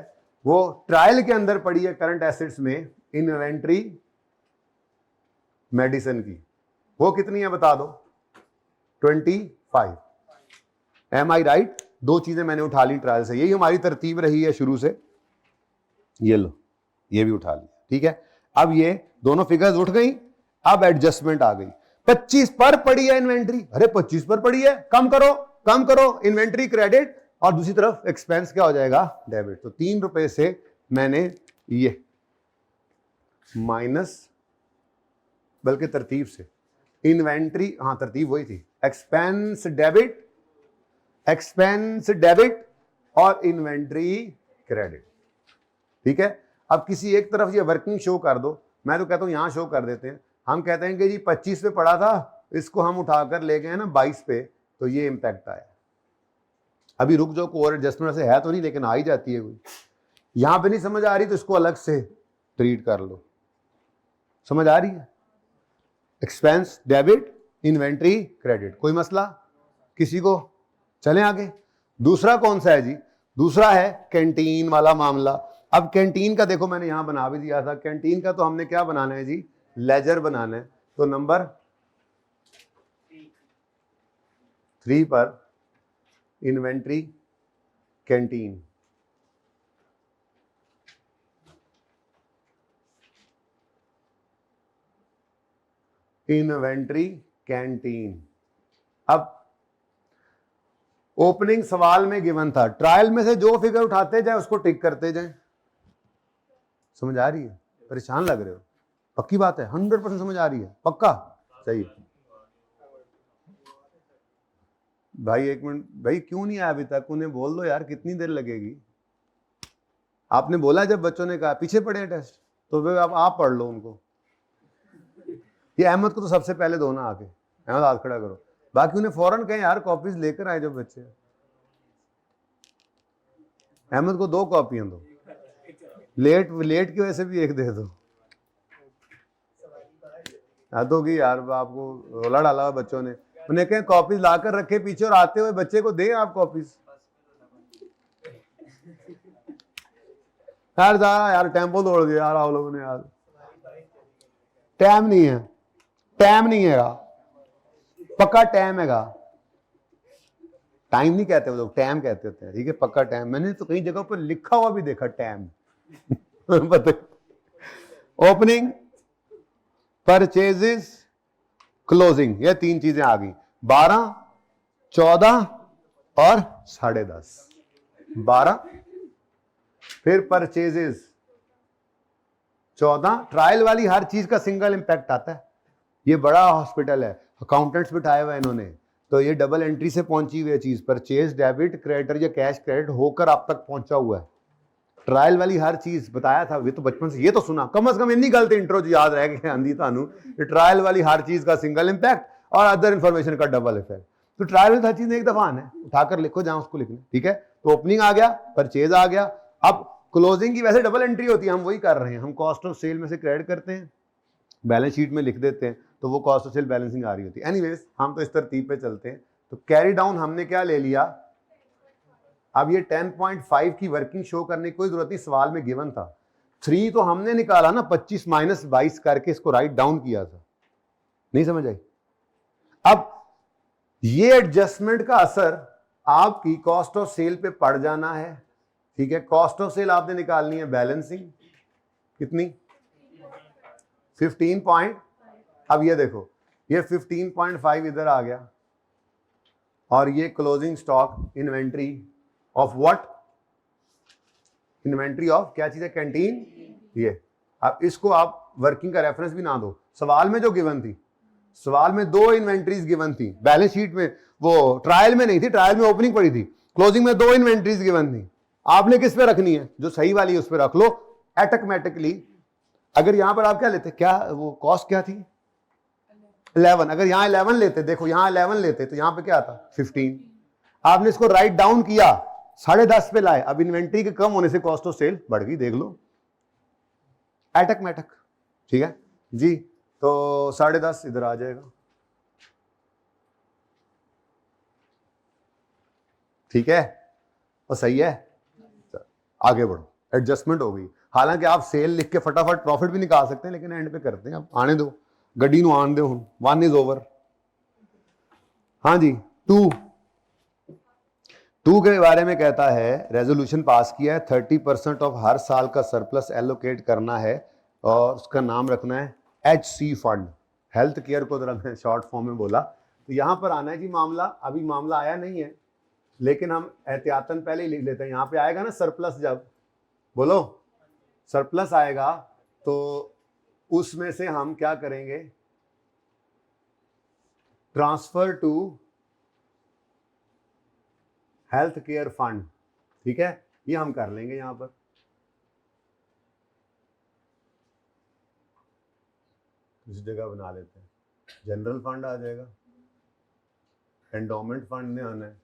वो ट्रायल के अंदर पड़ी है करंट एसेट्स में इन्वेंट्री मेडिसिन की, वो कितनी है बता दो, 25। एम आई राइट? 2 चीजें मैंने उठा ली ट्रायल से, यही हमारी तरतीब रही है शुरू से, ये लो ये भी उठा ली, ठीक है। अब ये दोनों फिगर्स उठ गई, अब एडजस्टमेंट आ गई, 25 पर पड़ी है इन्वेंट्री, अरे 25 पर पड़ी है, कम करो इन्वेंट्री क्रेडिट, और दूसरी तरफ एक्सपेंस क्या हो जाएगा डेबिट, तो 3 रुपए से मैंने ये माइनस, बल्कि तरतीब से इन्वेंट्री, हाँ तरतीब वही थी, एक्सपेंस डेबिट, एक्सपेंस डेबिट और इन्वेंट्री क्रेडिट। ठीक है, अब किसी एक तरफ ये वर्किंग शो कर दो, मैं तो कहता हूं यहां शो कर देते हैं। हम कहते हैं कि जी 25 पे पड़ा था, इसको हम उठाकर ले गए ना 22 पे, तो ये इंपैक्ट आया। अभी रुक जाओ, कोर एडजस्टमेंट से है तो नहीं, लेकिन आ ही जाती है कोई। यहां पे नहीं समझ आ रही तो इसको अलग से ट्रीट कर लो। समझ आ रही है? एक्सपेंस डेबिट इन्वेंट्री क्रेडिट, कोई मसला किसी को? चलें आगे। दूसरा कौन सा है जी? दूसरा है कैंटीन वाला मामला। अब कैंटीन का देखो मैंने यहां बना भी दिया था। कैंटीन का तो हमने क्या बनाना है जी? लेजर बनाना है। तो नंबर 3 पर इन्वेंट्री कैंटीन, इन्वेंट्री कैंटीन। अब ओपनिंग सवाल में गिवन था, ट्रायल में से जो फिगर उठाते जाए उसको टिक करते जाए। समझ आ रही है? परेशान लग रहे हो? पक्की बात है? 100% समझ आ रही है? पक्का? सही। भाई एक मिनट, भाई क्यों नहीं आया अभी तक? उन्हें बोल दो यार, कितनी देर लगेगी? आपने बोला जब बच्चों ने कहा पीछे पड़े टेस्ट, तो वे आप पढ़ लो उनको। ये अहमद को तो सबसे पहले दो ना आके, अहमद हाथ खड़ा करो। बाकी उन्हें फौरन कहें यार कॉपीज लेकर आए जो बच्चे। अहमद को 2 कॉपियां दो, लेट की वजह से भी एक दे दो। होगी यार, आपको रोला डाला बच्चों ने। उन्हें कहें कॉपीज लाकर रखे पीछे और आते हुए बच्चे को दें आप कॉपीज। यार यार टेम्पो तोड़ दिया यार आप लोगों ने यार। टाइम नहीं है, टाइम नहीं है, पक्का टाइम है। टाइम नहीं कहते वो लोग, टाइम कहते होते हैं। ठीक है, पक्का टाइम। मैंने तो कई जगह पर लिखा हुआ भी देखा टाइम। ओपनिंग, परचेजेस, क्लोजिंग, ये 3 चीजें आ गई। 12, 14 और 10:30। 12 फिर परचेजेस 14। ट्रायल वाली हर चीज का सिंगल इंपैक्ट आता है। ये बड़ा हॉस्पिटल है, अकाउंटेंट्स बिठाए हुए इन्होंने, तो ये डबल एंट्री से पहुंची हुई है चीज। परचेज डेबिट क्रेडिटर या कैश क्रेडिट होकर आप तक पहुंचा हुआ है। ट्रायल वाली हर चीज बताया था, ये तो बचपन से ये तो सुना, कम से कम इतनी गलती इंट्रो जो याद रह गए आंधी थानू। ट्रायल वाली हर चीज का सिंगल इंपैक्ट और अदर इंफॉर्मेशन का डबल इफेक्ट। तो ट्रायल वाली हर चीज एक दफा आना है, उठाकर लिखो जहां उसको लिखना। ठीक है, तो ओपनिंग आ गया, परचेज आ गया। अब क्लोजिंग की वैसे डबल एंट्री होती है, हम वही कर रहे हैं। हम कॉस्ट ऑफ सेल में से क्रेडिट करते हैं, बैलेंस शीट में लिख देते हैं, तो वो कॉस्ट ऑफ सेल बैलेंसिंग आ रही होती है। एनीवेज हम तो इस तरतीब पे चलते हैं। तो कैरी डाउन हमने क्या ले लिया? अब ये 10.5 की वर्किंग शो करने की कोई जरूरत नहीं, सवाल में गिवन था। 3 तो हमने निकाला ना, 25 माइनस 22 करके इसको राइट डाउन किया था। नहीं समझ आई? अब ये एडजस्टमेंट का असर आपकी कॉस्ट ऑफ सेल पे पड़ जाना है। ठीक है, कॉस्ट ऑफ सेल आपने निकालनी है बैलेंसिंग, कितनी? 15 पॉइंट। अब ये देखो, ये 15.5 इधर आ गया, और ये closing stock inventory of what? Inventory of क्या चीज है? कैंटीन। ये अब इसको आप वर्किंग का रेफरेंस भी ना दो, सवाल में जो गिवन थी, सवाल में 2 इन्वेंट्रीज गिवन थी, बैलेंस शीट में, वो ट्रायल में नहीं थी, ट्रायल में ओपनिंग पड़ी थी, क्लोजिंग में 2 इन्वेंट्रीज गिवन थी। आपने किस पे रखनी है? जो सही वाली है उस पर रख लो ऑटोमेटिकली। अगर यहां पर आप क्या लेते, क्या वो कॉस्ट क्या थी? 11। अगर यहां 11 लेते, देखो यहां 11 लेते तो यहां पे क्या आता? 15। आपने इसको राइट डाउन किया, 10.5 पे लाए। अब इन्वेंट्री के कम होने से कॉस्ट ऑफ सेल बढ़ गई, देख लो ऑटोमेटिक। ठीक है जी, तो 10.5 इधर आ जाएगा। ठीक है, और सही है, आगे बढ़ो। एडजस्टमेंट हो गई। हालांकि आप सेल लिख के फटाफट प्रॉफिट भी निकाल सकते हैं, लेकिन एंड पे करते हैं। अब आने दो, गड्डी नु आने दो, 1 इज ओवर। हाँ जी, 2 के बारे में कहता है, रेजोल्यूशन पास किया है, 30% ऑफ हर साल का सरप्लस एलोकेट करना है, और उसका नाम रखना है HC फंड। हेल्थ केयर को जरा मैं शॉर्ट फॉर्म में बोला। तो यहां पर आना है जी मामला, अभी मामला आया नहीं है, लेकिन हम एहतियातन पहले ही लिख लेते हैं। यहां पे आएगा ना सरप्लस, जब बोलो सरप्लस आएगा तो उसमें से हम क्या करेंगे? Transfer to health care fund, ठीक है, ये हम कर लेंगे यहां पर। इस जगह बना लेते हैं, जनरल फंड आ जाएगा, एंडोमेंट फंड ने आना है,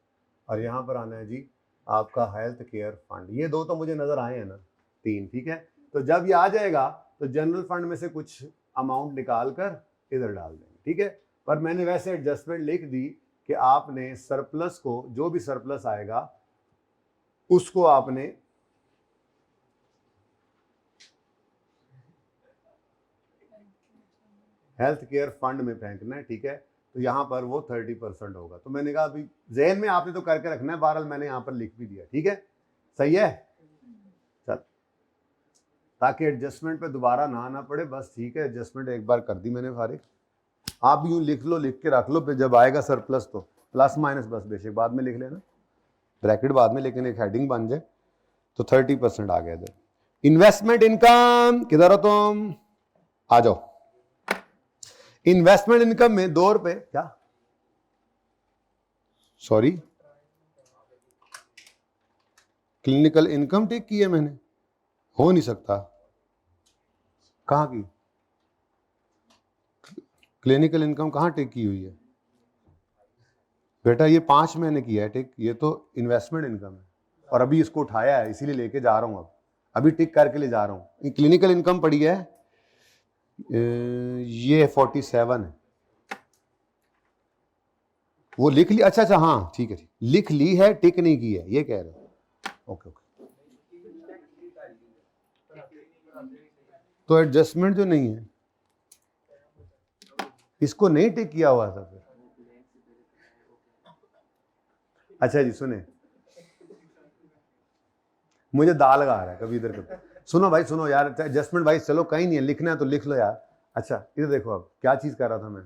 और यहाँ पर आना है जी आपका हेल्थ केयर फंड। ये दो तो मुझे नजर आए हैं ना, 3, ठीक है। तो जब ये आ जाएगा तो जनरल फंड में से कुछ अमाउंट निकाल कर इधर डाल देंगे, ठीक है। पर मैंने वैसे एडजस्टमेंट लिख दी कि आपने सरप्लस को, जो भी सरप्लस आएगा उसको आपने हेल्थ केयर फंड में फेंकना है, ठीक है। तो यहाँ पर वो 30% होगा। तो मैंने कहा अभी जहन में आपने तो करके रखना है, बहरहाल मैंने यहाँ पर लिख भी दिया, ठीक है, सही है। चल, ताकि एडजस्टमेंट पे दोबारा ना आना पड़े, बस ठीक है, एडजस्टमेंट एक बार कर दी मैंने फारिग। आप यूं लिख लो, लिख के रख लो, फिर जब आएगा सरप्लस तो प्लस माइनस बस बेशक बाद में लिख लेना, ब्रैकेट बाद में, लेकिन एक हेडिंग बन जाए। तो 30% आ गया इधर। इन्वेस्टमेंट इनकम, किधर हो तुम, आ जाओ। इन्वेस्टमेंट इनकम में 2 रुपए, क्या सॉरी, क्लिनिकल इनकम टेक की है मैंने, हो नहीं सकता, कहां की क्लिनिकल इनकम, कहां टेक की हुई है बेटा, ये 5 मैंने किया है टिक, ये तो इन्वेस्टमेंट इनकम है, और अभी इसको उठाया है इसीलिए लेके जा रहा हूं, अब अभी टिक करके ले जा रहा हूं। क्लिनिकल इनकम पड़ी है, ये 47 है, वो लिख ली, अच्छा अच्छा, हाँ ठीक है, लिख ली है, टिक नहीं की है, ये कह रहे हो, ओके ओके। तो एडजस्टमेंट जो नहीं है, इसको नहीं टिक किया हुआ था फिर, अच्छा जी सुने, मुझे दाल लगा रहा है कभी इधर कभी, सुनो भाई सुनो यार, एडजस्टमेंट भाई चलो कहीं नहीं है, लिखना है तो लिख लो यार। अच्छा इधर देखो, अब क्या चीज कर रहा था मैं,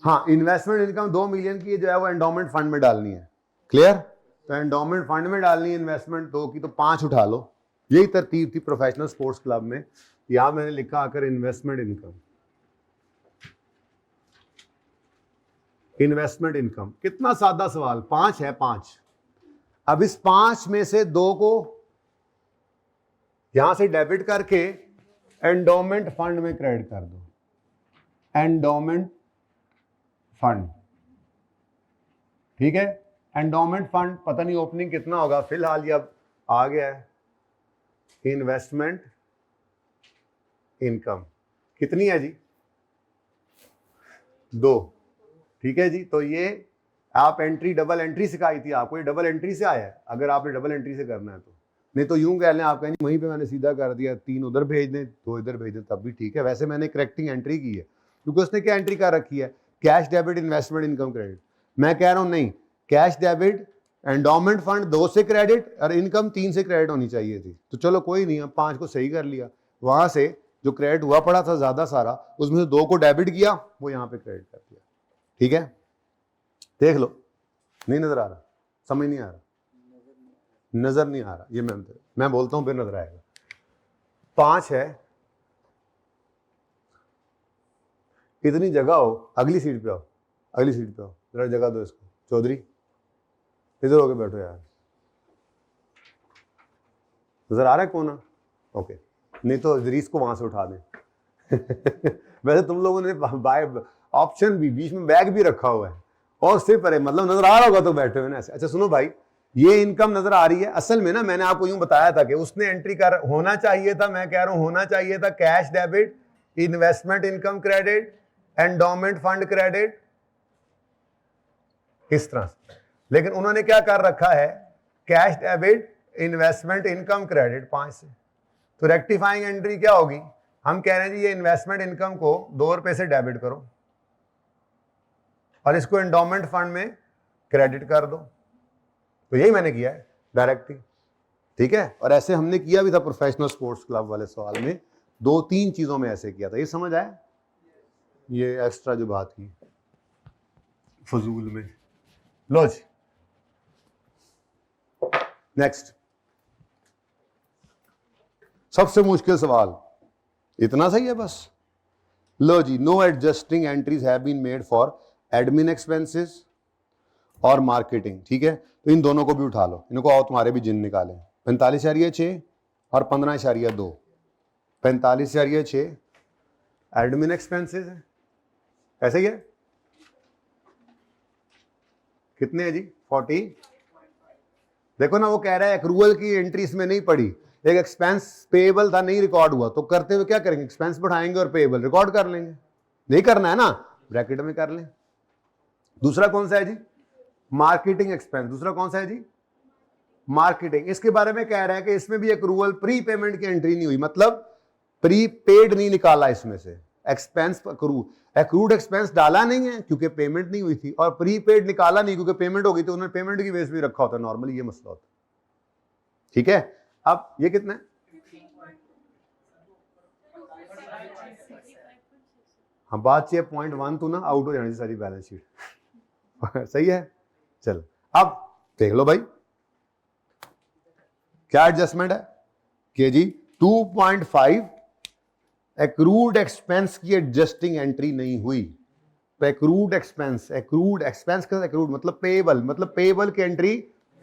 हाँ, इन्वेस्टमेंट इनकम 2 मिलियन की जो है वो एंडोमेंट फंड में डालनी है, क्लियर। तो एंडोमेंट फंड में डालनी है इन्वेस्टमेंट 2 की, तो 5 उठा लो, यही तरतीब थी प्रोफेशनल स्पोर्ट्स क्लब में। यहां मैंने लिखा आकर इन्वेस्टमेंट इनकम, इन्वेस्टमेंट इनकम, कितना सादा सवाल, 5 है, 5। अब इस 5 में से 2 को यहां से डेबिट करके एंडोमेंट फंड में क्रेडिट कर दो, एंडोमेंट फंड, ठीक है। एंडोमेंट फंड पता नहीं ओपनिंग कितना होगा, फिलहाल ये अब आ गया है। इन्वेस्टमेंट इनकम कितनी है जी, 2, ठीक है जी। तो ये आप एंट्री, डबल एंट्री सिखाई थी आपको, ये डबल एंट्री से आया है, अगर आपने डबल एंट्री से करना है तो, नहीं तो यूं कह लें आप कहेंगे वहीं पे मैंने सीधा कर दिया, 3 उधर भेज दें 2 इधर भेज दें, तब भी ठीक है। वैसे मैंने करेक्टिंग एंट्री की है, क्योंकि उसने क्या एंट्री कर रखी है, cash debit investment income credit. मैं कह रहा हूं नहीं, कैश डेबिट एंडोमेंट फंड 2 से क्रेडिट और इनकम 3 से क्रेडिट होनी चाहिए थी। तो चलो कोई नहीं, हम 5 को सही कर लिया, वहां से जो क्रेडिट हुआ पड़ा था ज्यादा सारा, उसमें से 2 को डेबिट किया, वो यहाँ पे क्रेडिट कर दिया, ठीक है। देख लो, नहीं नजर आ रहा, समझ नहीं आ रहा, नजर नहीं आ रहा, ये मैं बोलता हूं फिर नजर आएगा। 5 है, इतनी जगह हो, अगली सीट पे आओ, अगली सीट पे आओ, जरा जगह दो इसको, चौधरी इधर होके बैठो यार, नजर आ रहा है कौन, ओके, नहीं तो इदरीस को वहां से उठा दें वैसे तुम लोगों ने बाय ऑप्शन भी बीच में बैग भी रखा हुआ है, और सिर्फ अरे मतलब नजर आ रहा होगा तो बैठे हुए ना ऐसे। अच्छा सुनो भाई, ये इनकम नजर आ रही है, असल में ना मैंने आपको यूं बताया था कि उसने एंट्री कर होना चाहिए था, मैं कह रहा हूं होना चाहिए था cash debit, investment income credit, endowment fund credit, इस तरह से। लेकिन उन्होंने क्या कर रखा है, cash debit investment income credit 5 से। तो रेक्टिफाइंग एंट्री क्या होगी, हम कह रहे हैं जी ये इन्वेस्टमेंट इनकम को 2 रुपए से डेबिट करो और इसको एंडोमेंट फंड में क्रेडिट कर दो। तो यही मैंने किया है डायरेक्टली, ठीक है। और ऐसे हमने किया भी था प्रोफेशनल स्पोर्ट्स क्लब वाले सवाल में, 2-3 चीजों में ऐसे किया था, ये समझ आया, ये एक्स्ट्रा जो बात की फजूल में। लो जी नेक्स्ट, सबसे मुश्किल सवाल, इतना सही है बस। लो जी, no adjusting entries have been made for admin expenses और मार्केटिंग, ठीक है। तो इन दोनों को भी उठा लो, इनको आओ तुम्हारे भी जिन निकाले। 45.6 और 15.2, 45.6 एडमिन एक्सपेंसेस है, ऐसे ही है, कितने है जी 40। देखो ना वो कह रहा है एक्रूवल की एंट्री इसमें नहीं पड़ी, एक एक्सपेंस पेएबल था नहीं रिकॉर्ड हुआ, तो करते हुए क्या करेंगे, एक्सपेंस बढ़ाएंगे और पेएबल रिकॉर्ड कर लेंगे, नहीं करना है ना ब्रैकेट में कर लें। दूसरा कौन सा है जी, मार्केटिंग एक्सपेंस, दूसरा कौन सा है जी मार्केटिंग। इसके बारे में कह रहा है कि इसमें भी एक्रूवल प्री पेमेंट की एंट्री नहीं हुई, मतलब प्री पेड नहीं निकाला इसमें से, एक्सपेंस एक्रूड एक्सपेंस डाला नहीं है क्योंकि पेमेंट नहीं हुई थी, और प्री पेड निकाला नहीं क्योंकि पेमेंट हो गई थी, उन्होंने पेमेंट की बेस भी रखा होता है, नॉर्मली ये मसला होता है। ठीक है, अब ये कितना है, हाँ बात चाहिए 0.1 तो ना आउट हो जानी सारी बैलेंस शीट सही है। चलो अब देख लो भाई क्या एडजस्टमेंट है कि जी 2.5 एक्रूड एक्सपेंस की एडजस्टिंग एंट्री नहीं हुई, तो एक्रूड एक्सपेंस का एक्रूड मतलब पेएबल, मतलब पेएबल की एंट्री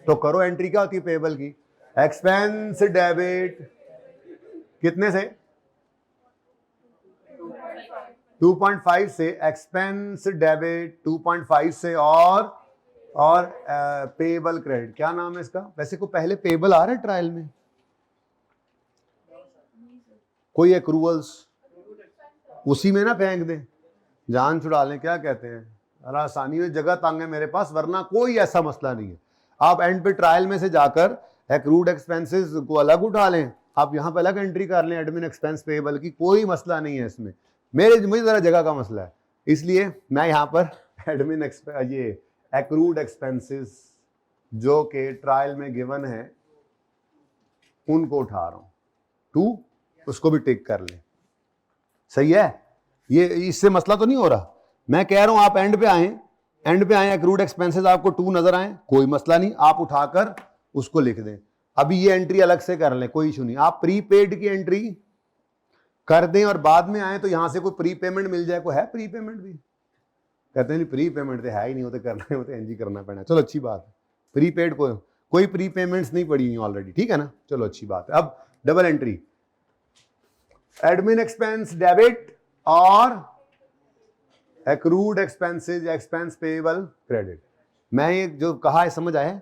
तो करो, एंट्री क्या होती है पेएबल की, एक्सपेंस डेबिट कितने से 2.5 से, एक्सपेंस डेबिट 2.5 से, और पेएबल क्रेडिट, क्या नाम है इसका, वैसे को पहले पेएबल आ रहा है ट्रायल में, कोई एक्रूवल्स उसी में ना फेंक दें, जान छुड़ा लें, क्या कहते हैं, अरे आसानी में जगह तंग है मेरे पास, वरना कोई ऐसा मसला नहीं है। आप एंड पे ट्रायल में से जाकर एक्रूड एक्सपेंसेस को अलग उठा लें, आप यहाँ पे अलग एंट्री कर लें एडमिन एक्सपेंस पेएबल की, कोई मसला नहीं है इसमें, मुझे जरा जगह का मसला है, इसलिए मैं यहाँ पर एडमिन ये एक्रूड एक्सपेंसेस जो कि ट्रायल में गिवन है उनको उठा रहा हूं, 2 उसको भी टिक कर ले, सही है। ये इससे मसला तो नहीं हो रहा, मैं कह रहा हूं आप एंड पे आए एक्रूड एक्सपेंसेस आपको 2 नजर आए, कोई मसला नहीं, आप उठाकर उसको लिख दें, अभी ये एंट्री अलग से कर लें, कोई इशू नहीं, आप प्रीपेड की एंट्री कर दें और बाद में आए तो यहां से कोई प्री पेमेंट मिल जाए, कोई है प्री पेमेंट भी, कहते हैं नहीं प्री पेमेंट तो है ही नहीं, होते करना है, होते एनजी करना पड़ना, चलो अच्छी बात है, प्रीपेड को कोई प्री पेमेंट्स नहीं पड़ी हुई ऑलरेडी, ठीक है ना, चलो अच्छी बात है। अब double entry admin expense debit और accrued expenses expense payable credit. मैं ये जो कहा है समझ आया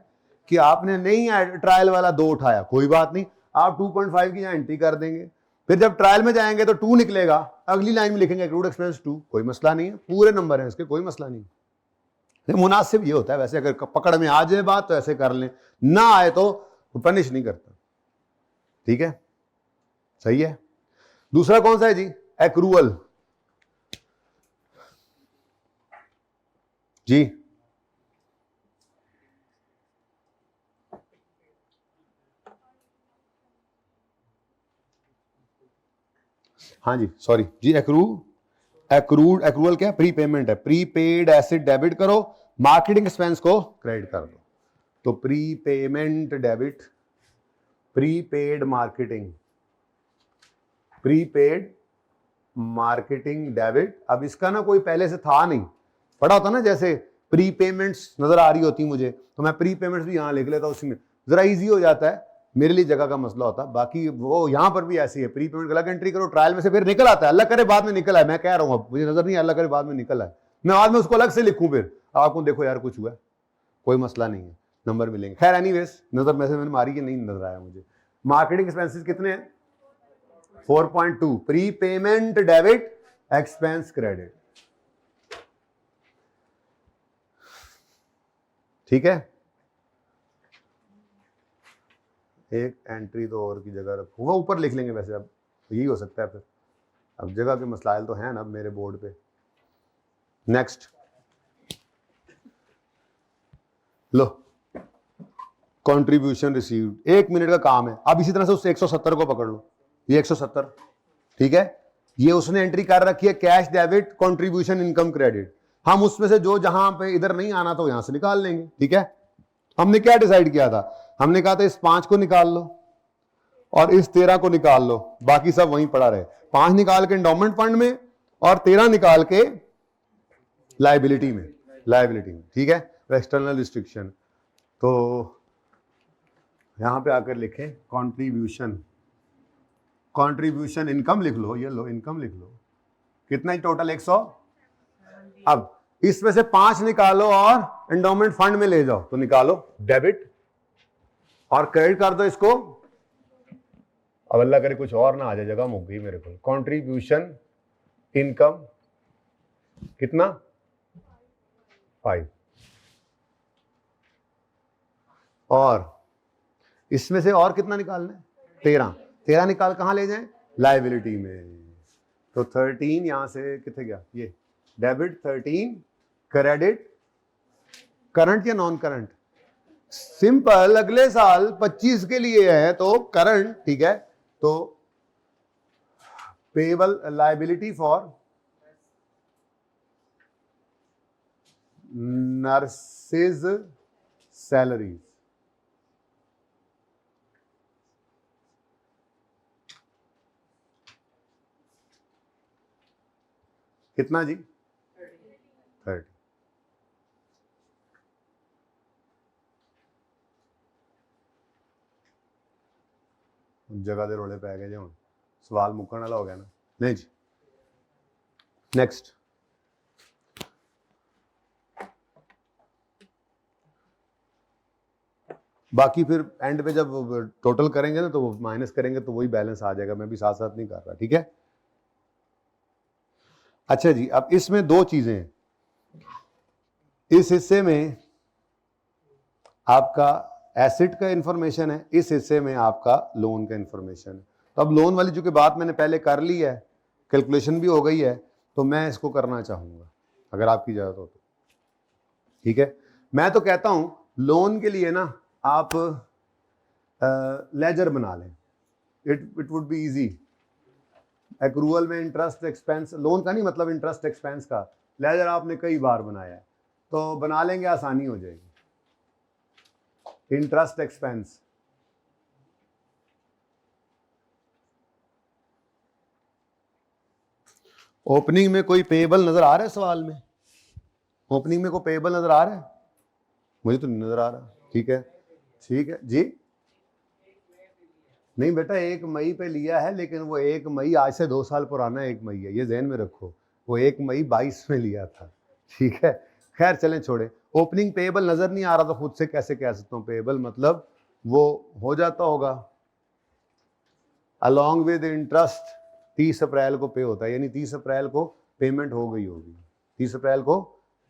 कि आपने नहीं ट्रायल वाला 2 उठाया, कोई बात नहीं, आप 2.5 की एंट्री कर देंगे, फिर जब ट्रायल में जाएंगे तो 2 निकलेगा, अगली लाइन में लिखेंगे एक्रूड एक्सपेंस 2, कोई मसला नहीं है, पूरे नंबर है इसके, कोई मसला नहीं। मुनासिब ये होता है, वैसे अगर पकड़ में आ जाए बात तो ऐसे कर लें, ना आए तो पनिश नहीं करता, ठीक है, सही है। दूसरा कौन सा है जी, एक्रूवल जी, हाँ जी सॉरी जी, एक्रूवल क्या है, प्री पेमेंट है, प्री पेड एसेट डेबिट करो, मार्केटिंग एक्सपेंस को क्रेडिट कर दो, तो pre payment debit, pre paid marketing debit. अब इसका ना कोई पहले से था नहीं, पड़ा होता ना, जैसे प्री पेमेंट्स नजर आ रही होती मुझे तो मैं प्री पेमेंट्स भी यहां लिख लेता, उसमें जरा इजी हो जाता है, मेरे लिए जगह का मसला होता, बाकी वो यहां पर भी ऐसी है, प्री पेमेंट अलग एंट्री करो, ट्रायल में से फिर निकल आता है, अल्लाह करे बाद में निकल आए, मैं कह रहा हूं अब मुझे नजर नहीं, अल्लाह करे बाद में निकल आए, मैं बाद में उसको अलग से लिखूं, फिर आपको देखो यार कुछ हुआ, कोई मसला नहीं है, नंबर मिलेंगे। खैर एनीवेज नजर में से मैंने मारी कि नहीं नजर आया मुझे। मार्केटिंग एक्सपेंसेस कितने हैं, 4.2 pre payment debit expense credit, ठीक है। एक एंट्री तो और की जगह रखो, वो ऊपर लिख लेंगे वैसे, अब यही हो सकता है फिर, अब जगह के मसलाइल तो हैं ना अब मेरे बोर्ड पे। नेक्स्ट लो, कंट्रीब्यूशन रिसीव्ड, 1 मिनट का काम है, अब इसी तरह से उस 170 को पकड़ लो, ये 170, ठीक है, ये उसने एंट्री कर रखी है cash debit contribution income credit, हम उसमें से जो जहां पे इधर नहीं आना तो यहां से निकाल लेंगे, ठीक है। हमने क्या डिसाइड किया था, हमने कहा था इस 5 को निकाल लो और इस 13 को निकाल लो, बाकी सब वहीं पड़ा रहे, 5 निकाल के एंडोमेंट फंड में और 13 निकाल के लायबिलिटी में, ठीक है, एक्सटर्नल रिस्ट्रिक्शन। तो यहाँ पे आकर लिखें कंट्रीब्यूशन, कंट्रीब्यूशन इनकम लिख लो, ये लो इनकम लिख लो, कितना ही टोटल 100। अब इसमें से 5 निकालो और एंडोमेंट फंड में ले जाओ, तो निकालो डेबिट और क्रेडिट कर दो इसको। अब अल्लाह करे कुछ और ना आ जाए, जगह मुक गई मेरे को। कंट्रीब्यूशन इनकम कितना 5, और इसमें से और कितना निकालना है 13 निकाल कहां ले जाएं, लायबिलिटी में। तो 13 यहां से कितने गया, ये डेबिट 13, क्रेडिट करंट या नॉन करंट, सिंपल अगले साल 25 के लिए है तो करंट, ठीक है। तो payable liability for nurses salaries, कितना जी 30। जगह दे रोले पै गए जी, हुण सवाल मुक्कण वाला हो गया ना। नहीं जी, नेक्स्ट। बाकी फिर एंड पे जब टोटल करेंगे ना तो वो माइनस करेंगे तो वही बैलेंस आ जाएगा, मैं भी साथ साथ नहीं कर रहा, ठीक है। अच्छा जी, अब इसमें 2 चीजें हैं। इस हिस्से में आपका एसेट का इंफॉर्मेशन है, इस हिस्से में आपका लोन का इंफॉर्मेशन है। तो अब लोन वाली जो कि बात मैंने पहले कर ली है, कैलकुलेशन भी हो गई है, तो मैं इसको करना चाहूंगा अगर आपकी इजाजत हो तो, ठीक है। मैं तो कहता हूं लोन के लिए ना आप लेजर बना लें, it would be easy. Accrual में इंटरेस्ट एक्सपेंस, लोन का नहीं मतलब इंटरेस्ट एक्सपेंस का, लेजर आपने कई बार बनाया है तो बना लेंगे, आसानी हो जाएगी। इंटरेस्ट एक्सपेंस, ओपनिंग में कोई पेएबल नजर आ रहा है सवाल में? ओपनिंग में कोई पेएबल नजर आ रहा है? मुझे तो नहीं नजर आ रहा। ठीक है, ठीक है जी। नहीं बेटा 1 मई पे लिया है, लेकिन वो 1 मई आज से 2 साल पुराना 1 मई है, ये ध्यान में रखो। वो 1 मई 22 में लिया था, ठीक है। खैर चलें छोड़े। ओपनिंग पेएबल नजर नहीं आ रहा तो खुद से कैसे कह सकता हूँ पेएबल मतलब वो हो जाता होगा अलॉन्ग विद इंटरेस्ट 30 अप्रैल को पे होता है, यानी 30 अप्रैल को पेमेंट हो गई होगी, 30 अप्रैल को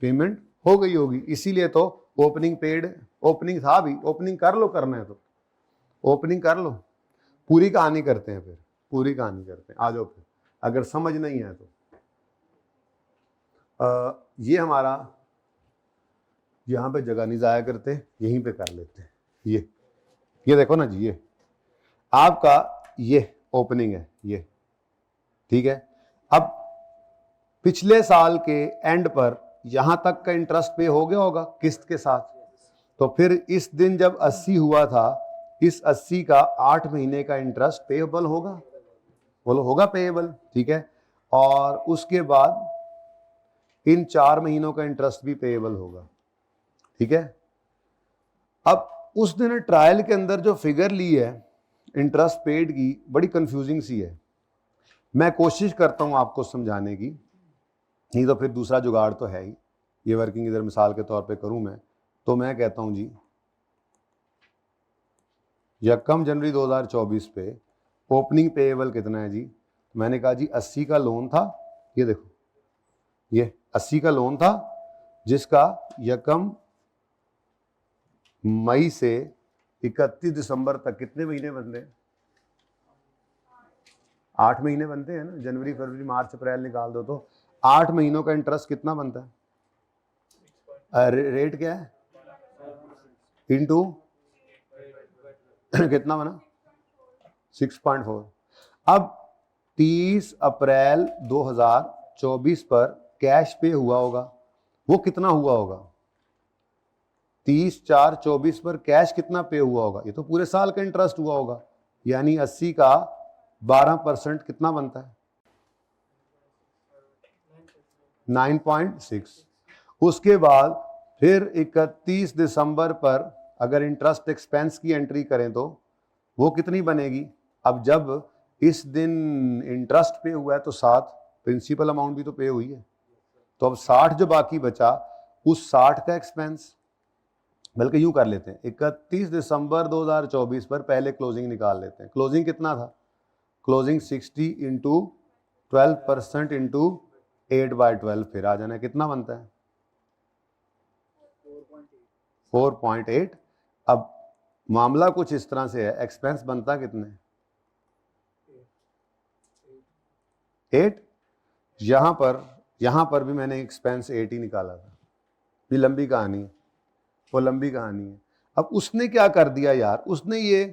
पेमेंट हो गई होगी, इसीलिए तो ओपनिंग पेड, ओपनिंग था भी, ओपनिंग कर लो, करना है तो ओपनिंग कर लो। पूरी कहानी करते हैं, फिर पूरी कहानी करते हैं, आ जाओ फिर अगर समझ नहीं है तो। ये हमारा यहाँ पे जगह नहीं जाया करते, यहीं पे कर लेते हैं। ये देखो ना जी, ये आपका ये ओपनिंग है ये, ठीक है। अब पिछले साल के एंड पर यहां तक का इंटरेस्ट पे हो गया होगा किस्त के साथ, तो फिर इस दिन जब 80 हुआ था, इस 80 का 8 महीने का इंटरेस्ट पेएबल होगा, बोलो होगा पेएबल, ठीक है। और उसके बाद इन 4 महीनों का इंटरेस्ट भी पेएबल होगा, ठीक है। अब उस दिन ट्रायल के अंदर जो फिगर ली है इंटरेस्ट पेड की, बड़ी कंफ्यूजिंग सी है। मैं कोशिश करता हूं आपको समझाने की, नहीं तो फिर दूसरा जुगाड़ तो है ही। ये वर्किंग इधर मिसाल के तौर पे करूं मैं, तो मैं कहता हूं जी 1 जनवरी 2024 पे ओपनिंग पेएबल कितना है जी? मैंने कहा जी 80 का लोन था, ये देखो ये 80 का लोन था, जिसका 1 मई से 31 दिसंबर तक कितने महीने बनते हैं? 8 महीने बनते हैं ना, जनवरी फरवरी मार्च अप्रैल निकाल दो तो 8 महीनों का इंटरेस्ट कितना बनता है? रेट क्या है? इनटू कितना बना? 6.4। अब 30 अप्रैल 2024 पर कैश पे हुआ होगा, वो कितना हुआ होगा? 30/4/24 पर कैश कितना पे हुआ होगा? ये तो पूरे साल का इंटरेस्ट हुआ होगा, यानी 80 का 12% कितना बनता है? 9.6। उसके बाद फिर 31 दिसंबर पर अगर इंटरेस्ट एक्सपेंस की एंट्री करें तो वो कितनी बनेगी? अब जब इस दिन इंटरेस्ट पे हुआ है तो 7, प्रिंसिपल अमाउंट भी तो पे हुई है, तो अब 60 जो बाकी बचा उस 60 का एक्सपेंस, बल्कि यूं कर लेते हैं 31 दिसंबर 2024 पर पहले क्लोजिंग निकाल लेते हैं। क्लोजिंग कितना था? क्लोजिंग 60 इंटू 12% इंटू 8/12, फिर आ जाना कितना बनता है? 4.8। अब मामला कुछ इस तरह से है, एक्सपेंस बनता कितने? 8। यहां पर भी मैंने एक्सपेंस 8 ही निकाला था। ये लंबी कहानी है, वो लंबी कहानी है। अब उसने क्या कर दिया यार, उसने ये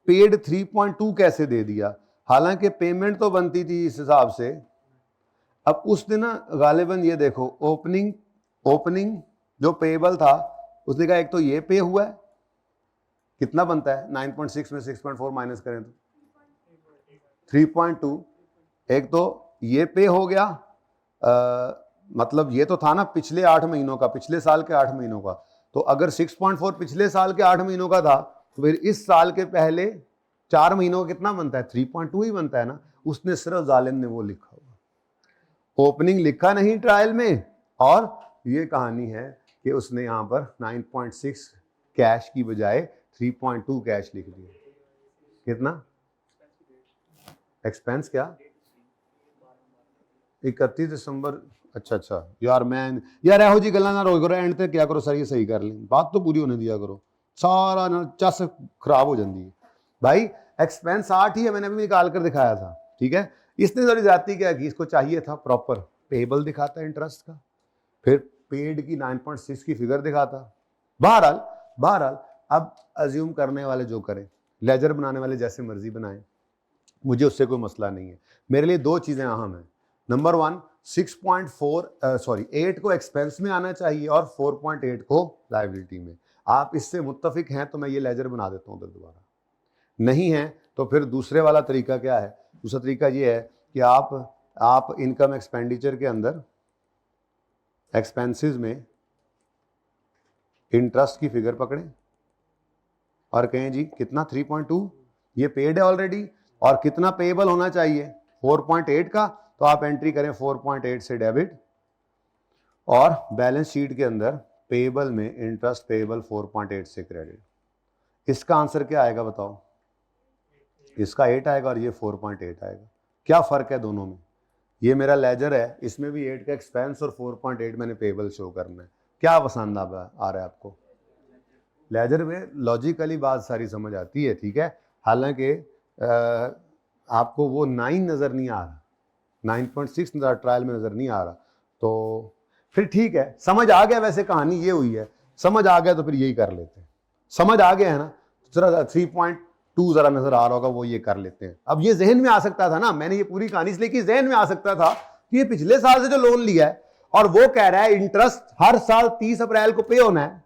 पेड 3.2 कैसे दे दिया? हालांकि पेमेंट तो बनती थी इस हिसाब से। अब उसने ना गालिबन ये देखो, ओपनिंग जो पेएबल था उसने कहा एक तो ये पे हुआ है, कितना बनता है? 9.6 में 6.4 माइनस करें तो 3.2। एक तो ये पे हो गया, मतलब ये तो था ना पिछले 8 महीनों का, पिछले साल के 8 महीनों का। तो अगर 6.4 पिछले साल के 8 महीनों का था तो फिर इस साल के पहले 4 महीनों का कितना बनता है? 3.2 ही बनता है ना। उसने सिर्फ जालिम ने वो लिखा हुआ, ओपनिंग लिखा नहीं ट्रायल में, और ये कहानी है कि उसने यहां पर 9.6 कैश की बजाय 3.2 कैश लिख दिया। कितना एक्सपेंस? क्या 31 दिसंबर? अच्छा यार एहो जी गल्लां ना रोज करो, एंड तक क्या करो सर, ये सही कर लें, बात तो पूरी होने दिया करो, सारा ना चस खराब हो जाती है भाई। एक्सपेंस 8 ही है, मैंने अभी निकाल कर दिखाया था, ठीक है। इसने थोड़ी जाती क्या की, इसको चाहिए था प्रॉपर पेबल दिखाता इंटरेस्ट का, फिर पेड की 9.6 की फिगर दिखाता। बहरहाल अब अज्यूम करने वाले जो करें, लेजर बनाने वाले जैसे मर्जी बनाएं, मुझे उससे कोई मसला नहीं है। मेरे लिए 2 चीजें अहम हैं। नंबर 1, 8 को एक्सपेंस में आना चाहिए और 4.8 को लायबिलिटी में। आप इससे मुत्तफिक हैं तो मैं ये लेजर बना देता हूँ दोबारा, नहीं है तो फिर दूसरे वाला तरीका क्या है? दूसरा तरीका ये है कि आप इनकम एक्सपेंडिचर के अंदर एक्सपेंसेस में इंटरेस्ट की फिगर पकड़ें और कहें जी कितना 3.2 ये पेड है ऑलरेडी, और कितना पेएबल होना चाहिए 4.8 का, तो आप एंट्री करें 4.8 से डेबिट, और बैलेंस शीट के अंदर पेएबल में इंटरेस्ट पेएबल 4.8 से क्रेडिट। इसका आंसर क्या आएगा बताओ? इसका 8 आएगा और ये 4.8 आएगा। क्या फर्क है दोनों में? ये मेरा लेजर है, इसमें भी 8 का एक्सपेंस और 4.8 मैंने पेएबल शो करना है। क्या पसंद आ रहा है आपको? लेजर में लॉजिकली बात सारी समझ आती है, ठीक है। हालांकि आपको वो 9 नजर नहीं आ रहा, 9.6 ट्रायल में नजर नहीं आ रहा, तो फिर ठीक है, समझ आ गया। वैसे कहानी ये हुई है, समझ आ गया तो फिर यही कर लेते हैं। समझ आ गया है ना, जरा 3.2 जरा नजर आ रहा होगा, वो ये कर लेते हैं। अब ये जहन में आ सकता था ना, मैंने ये पूरी कहानी इसलिए कि जहन में आ सकता था कि ये पिछले साल से जो लोन लिया है और वो कह रहा है इंटरेस्ट हर साल 30 अप्रैल को पे होना है,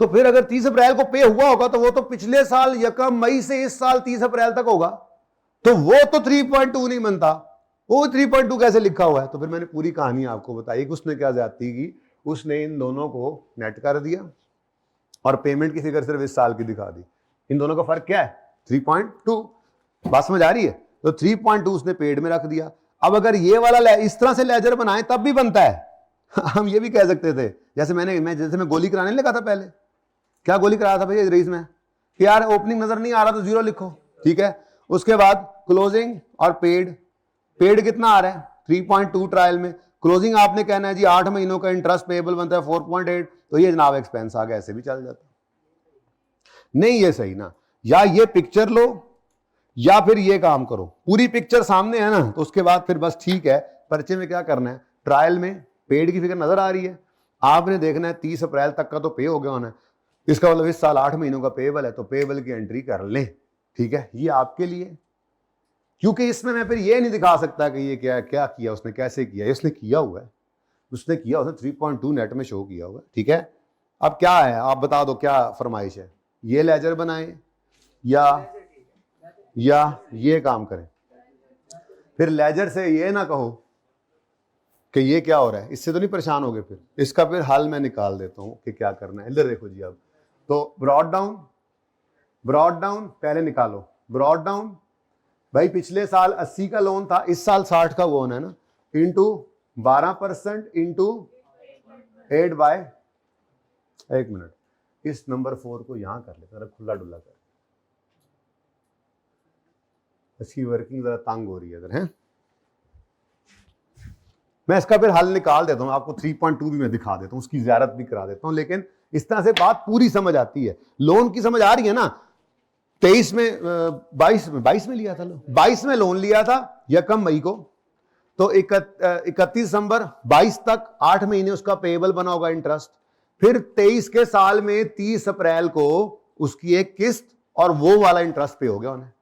तो फिर अगर 30 अप्रैल को पे हुआ होगा तो वो तो पिछले साल 1 मई से इस साल 30 अप्रैल तक होगा, तो वो तो 3.2 नहीं बनता। वो 3.2 कैसे लिखा हुआ है? तो फिर मैंने पूरी कहानी आपको बताई कि उसने क्या ज्यादती की, उसने इन दोनों को नेट कर दिया और पेमेंट की फिगर सिर्फ इस साल की दिखा दी। इन दोनों का फर्क क्या है? 3.2। बात समझ आ रही है? तो 3.2 उसने पेड में रख दिया। अब अगर ये वाला इस तरह से लेजर बनाए तब भी बनता है। हम ये भी कह सकते थे, जैसे मैं गोली कराने लगा था पहले, क्या गोली कराया था भाई रईस में कि यार ओपनिंग नजर नहीं आ रहा तो 0 लिखो, ठीक है। उसके बाद क्लोजिंग और पेड कितना आ रहा है 3.2 ट्रायल में, क्लोजिंग आपने कहना है जी 8 महीनों का इंटरेस्ट पेएबल बनता है 4.8, तो ये जनाब एक्सपेंस आ गया, ऐसे भी चल जाता नहीं। ये सही ना, या ये पिक्चर लो या फिर ये काम करो, पूरी पिक्चर सामने है ना, तो उसके बाद फिर बस ठीक है। पर्चे में क्या करना है, ट्रायल में पेड की फिगर नजर आ रही है, आपने देखना है 30 अप्रैल तक का तो पे हो गया होना है, इसका मतलब इस साल 8 महीनों का पेएबल है, तो पेएबल की एंट्री कर लें, ठीक है। ये आपके लिए, क्योंकि इसमें मैं फिर ये नहीं दिखा सकता कि ये क्या किया उसने, कैसे किया, इसने किया हुआ है, उसने 3.2 नेट में शो किया हुआ है, ठीक है। अब क्या है आप बता दो, क्या फरमाइश है? ये लेजर बनाएं या ये काम करें? फिर लेजर से ये ना कहो कि ये क्या हो रहा है, इससे तो नहीं परेशान हो गए। फिर इसका फिर हल मैं निकाल देता हूं कि क्या करना है। इधर देखो जी, अब तो ब्रॉड डाउन पहले निकालो, ब्रॉड डाउन भाई पिछले साल 80 का लोन था, इस साल 60 का लोन है ना, इंटू 12% इंटू 8 बाय, एक मिनट, इस नंबर 4 को यहां कर लेते, खुला डुला कर, इसकी वर्किंग जरा तंग हो रही है इधर है। मैं इसका फिर हल निकाल देता हूं, आपको 3.2 भी मैं दिखा देता हूं, उसकी ज़ियारत भी करा देता हूं, लेकिन इस तरह से बात पूरी समझ आती है। लोन की समझ आ रही है ना। 23 में 22 में लिया था, 22 में लोन लिया था 1 मई को, तो 31 दिसंबर 22 तक 8 महीने उसका पेएबल बना होगा इंटरेस्ट। फिर 23 के साल में 30 अप्रैल को उसकी एक किस्त और वो वाला इंटरेस्ट पे हो गया उन्हें।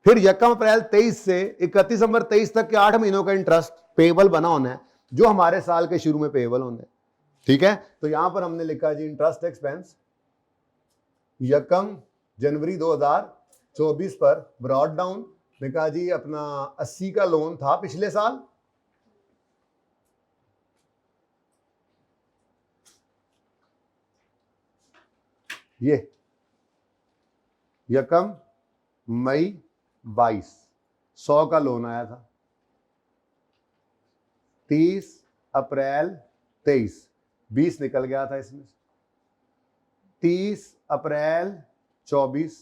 फिर 1 अप्रैल 23 से 31 दिसंबर 23 तक के 8 महीनों का इंटरेस्ट पेएबल बना होना है, जो हमारे साल के शुरू में पेएबल होना है। ठीक है, तो यहां पर हमने लिखा जी इंटरेस्ट एक्सपेंस 1 जनवरी 2024 पर ब्रॉड डाउन ने कहा जी अपना 80 का लोन था पिछले साल, ये 1 मई 22 100 का लोन आया था, 30 अप्रैल 23 20 निकल गया था इसमें, 30 अप्रैल 24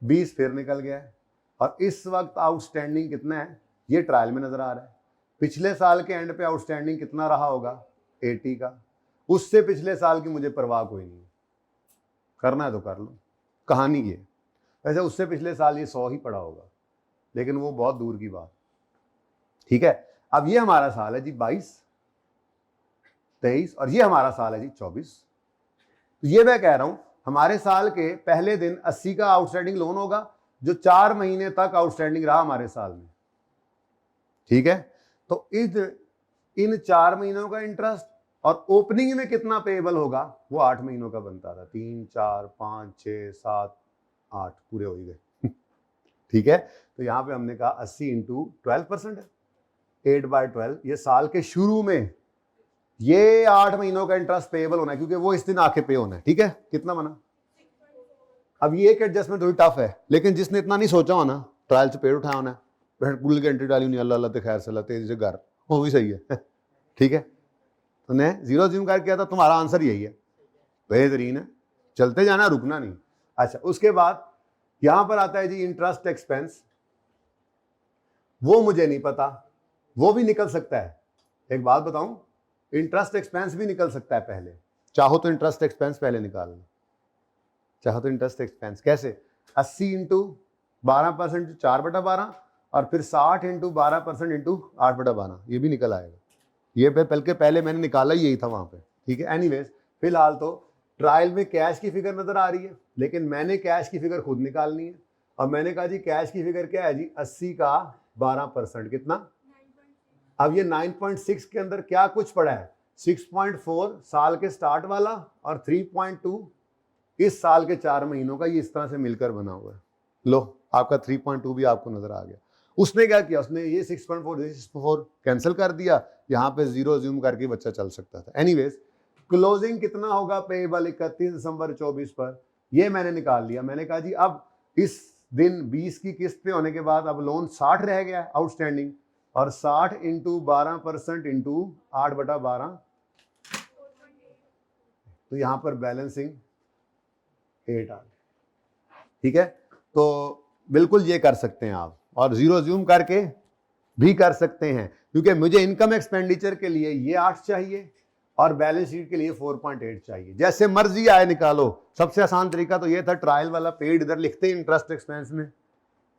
20 फिर निकल गया है, और इस वक्त आउटस्टैंडिंग कितना है ये ट्रायल में नजर आ रहा है। पिछले साल के एंड पे आउटस्टैंडिंग कितना रहा होगा 80 का, उससे पिछले साल की मुझे परवाह कोई नहीं है, करना है तो कर लो, कहानी ये। वैसे उससे पिछले साल ये 100 ही पड़ा होगा, लेकिन वो बहुत दूर की बात। ठीक है, अब ये हमारा साल है जी 22 23 और ये हमारा साल है जी 24। तो ये मैं कह रहा हूं हमारे साल के पहले दिन 80 का आउटस्टैंडिंग लोन होगा, जो 4 महीने तक आउटस्टैंडिंग रहा हमारे साल में। ठीक है, तो इन 4 महीनों का इंटरेस्ट और ओपनिंग में कितना पेएबल होगा वो 8 महीनों का बनता था, 3 4 5 6 7 8 पूरे हो ही गए। ठीक है, तो यहां पे हमने कहा 80 इंटू 12% है, 8/12, ये साल के शुरू में ये 8 महीनों का इंटरेस्ट पेएबल होना है, क्योंकि वो इस दिन आके पे होना है। ठीक है, कितना बना? अब ये एक एडजस्टमेंट थोड़ी टफ है, लेकिन जिसने इतना नहीं सोचा हो ना, ट्रायल से पेड़ उठाया होना, गुल की एंट्री डाली नहीं, अल्लाह अल्लाह खैर सला तेजी से घर, वो भी सही है। ठीक है, तो ने जीरो जिम कर किया था, तुम्हारा आंसर यही है, बेहतरीन है, चलते जाना रुकना नहीं। अच्छा, उसके बाद यहां पर आता है जी इंटरेस्ट एक्सपेंस, वो मुझे नहीं पता, वो भी निकल सकता है। एक बात बताऊं, इंटरेस्ट एक्सपेंस भी निकल सकता है पहले, चाहो तो इंटरेस्ट एक्सपेंस पहले निकाल लो, चाहो तो इंटरेस्ट एक्सपेंस कैसे, 80 इंटू 12% 4/12 और फिर 60 इंटू 12% इंटू 8/12, ये भी निकल आएगा। ये बल्कि पहले मैंने निकाला ही यही था वहां पे। ठीक है, एनीवेज फिलहाल तो ट्रायल में कैश की फिगर नजर आ रही है, लेकिन मैंने कैश की फिगर खुद निकालनी है, और मैंने कहा जी कैश की फिगर क्या है जी 80 का 12%, कितना? अब ये 9.6 के अंदर क्या कुछ पड़ा है, 6.4 साल के स्टार्ट वाला और 3.2 इस साल के 4 महीनों का, ये इस तरह से मिलकर बना हुआ है। लो आपका 3.2 भी आपको नजर आ गया। उसने क्या किया, उसने ये 6.4 कैंसिल कर दिया, यहाँ पे जीरो ज्यूम करके बच्चा चल सकता था। एनीवेज क्लोजिंग कितना होगा पेएबल 31 दिसंबर 24 पर, ये मैंने निकाल लिया। मैंने कहा जी अब इस दिन 20 की किस्त पे होने के बाद अब लोन 60 रह गया आउटस्टैंडिंग, और 60 इंटू 12% इंटू 8/12, तो यहां पर बैलेंसिंग 8 आ गया। ठीक है, तो बिल्कुल ये कर सकते हैं आप, और जीरो ज्यूम करके भी कर सकते हैं, क्योंकि मुझे इनकम एक्सपेंडिचर के लिए ये 8 चाहिए और बैलेंस शीट के लिए 4.8 चाहिए, जैसे मर्जी आए निकालो। सबसे आसान तरीका तो ये था, ट्रायल वाला पेड इधर लिखते इंटरेस्ट एक्सपेंस में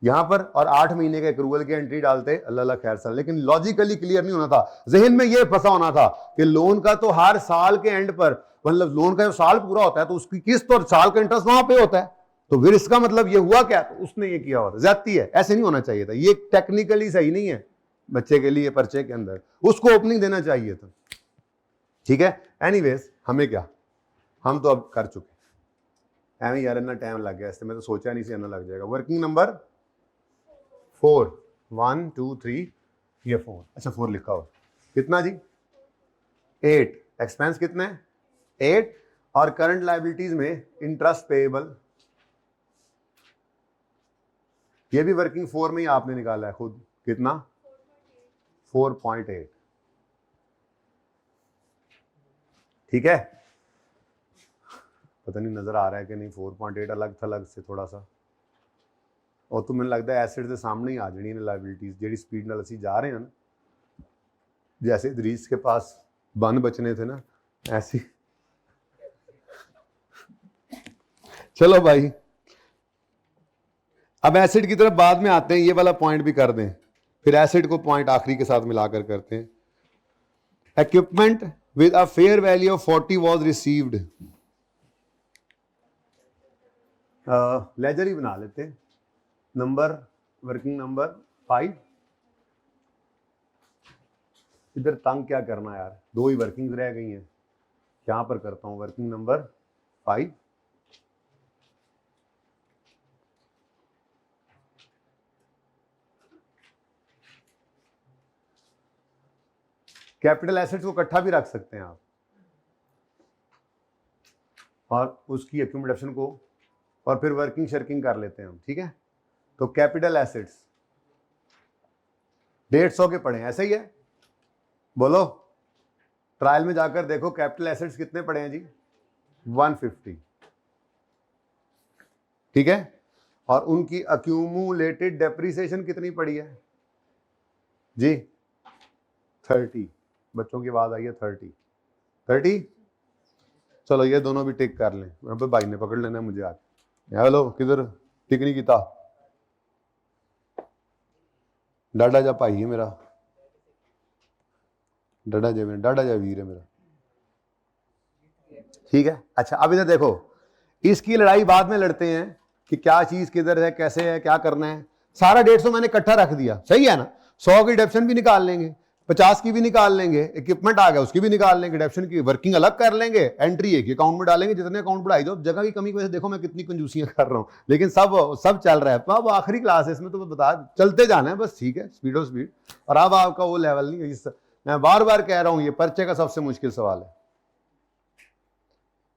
यहां पर, और 8 महीने के एक्रूवल की एंट्री डालते, अल्लाह खैर सर। लेकिन लॉजिकली क्लियर नहीं होना था, जहन में ये फंसा होना था कि लोन का तो हर साल के एंड पर, मतलब लोन का जो साल पूरा होता है तो उसकी किस्त और साल का इंटरेस्ट वहां पे होता है, तो फिर इसका मतलब ये हुआ क्या, तो उसने ये किया होता, ज्यादती है, ऐसे नहीं होना चाहिए था, ये टेक्निकली सही नहीं है बच्चे के लिए, पर्चे के अंदर उसको ओपनिंग देना चाहिए था। ठीक है, एनीवेज हमें क्या, हम तो अब कर चुके, एवं यार इतना टाइम लग गया, इससे मैं तो सोचा नहीं सी इतना लग जाएगा। वर्किंग नंबर 4, 1 2 3, ये 4, अच्छा 4 लिखा हो, कितना जी 8, एक्सपेंस कितना है 8, और करंट लायबिलिटीज में इंटरेस्ट पेएबल, ये भी वर्किंग 4 में ही आपने निकाला है खुद, कितना 4.8, ठीक है। पता नहीं नजर आ रहा है कि नहीं, 4.8 अलग था अलग से थोड़ा सा, और तो मैंने लगता है एसिड के सामने ही आ जानी लायबिलिटीज जेडी स्पीड नाल असीं जा रहे हैं ना, जैसे इदरीस के पास बन बचने थे ना ऐसी। चलो भाई अब एसिड की तरफ बाद में आते हैं, ये वाला पॉइंट भी कर दें, फिर एसिड को पॉइंट आखिरी के साथ मिलाकर करते हैं। Equipment with a fair value of 40 was received, ledger ही बना लेते हैं, नंबर वर्किंग नंबर 5, इधर तंग क्या करना यार, 2 ही वर्किंग रह गई हैं, यहां पर करता हूं वर्किंग नंबर 5। कैपिटल एसेट्स को इकट्ठा भी रख सकते हैं आप, और उसकी एक्यूमुलेशन को, और फिर वर्किंग शर्किंग कर लेते हैं हम, ठीक है। तो कैपिटल एसेट्स 150 के पड़े हैं, ऐसा ही है, बोलो ट्रायल में जाकर देखो कैपिटल एसेट्स कितने पड़े हैं जी, 150, ठीक है। और उनकी अक्यूमुलेटेड डेप्रिसिएशन कितनी पड़ी है जी, 30, बच्चों की आवाज आई है 30। चलो ये दोनों भी टिक कर लें, अब भाई ने पकड़ लेना मुझे आके, हेलो किधर टिक नहीं किया, डाडा जा भाई है मेरा, डाडा जा वीर है मेरा, ठीक है। अच्छा अब इधर देखो, इसकी लड़ाई बाद में लड़ते हैं कि क्या चीज किधर है, कैसे है, क्या करना है। सारा 150 मैंने इकट्ठा रख दिया, सही है ना। 100 की डेप्शन भी निकाल लेंगे, 50 की भी निकाल लेंगे, इक्विपमेंट आ गया उसकी भी निकाल लेंगे, डेप्शन की वर्किंग अलग कर लेंगे, एंट्री एक अकाउंट में डालेंगे, जितने अकाउंट बढ़ाई दो। जगह की कमी की वजह से देखो मैं कितनी कंजूसियां कर रहा हूं, लेकिन सब चल रहा है। अब आखिरी क्लास है, इसमें तो बता चलते जाना है बस, ठीक है, स्पीडो स्पीड। और अब आपका वो लेवल नहीं है, मैं बार बार कह रहा हूं, ये पर्चे का सबसे मुश्किल सवाल है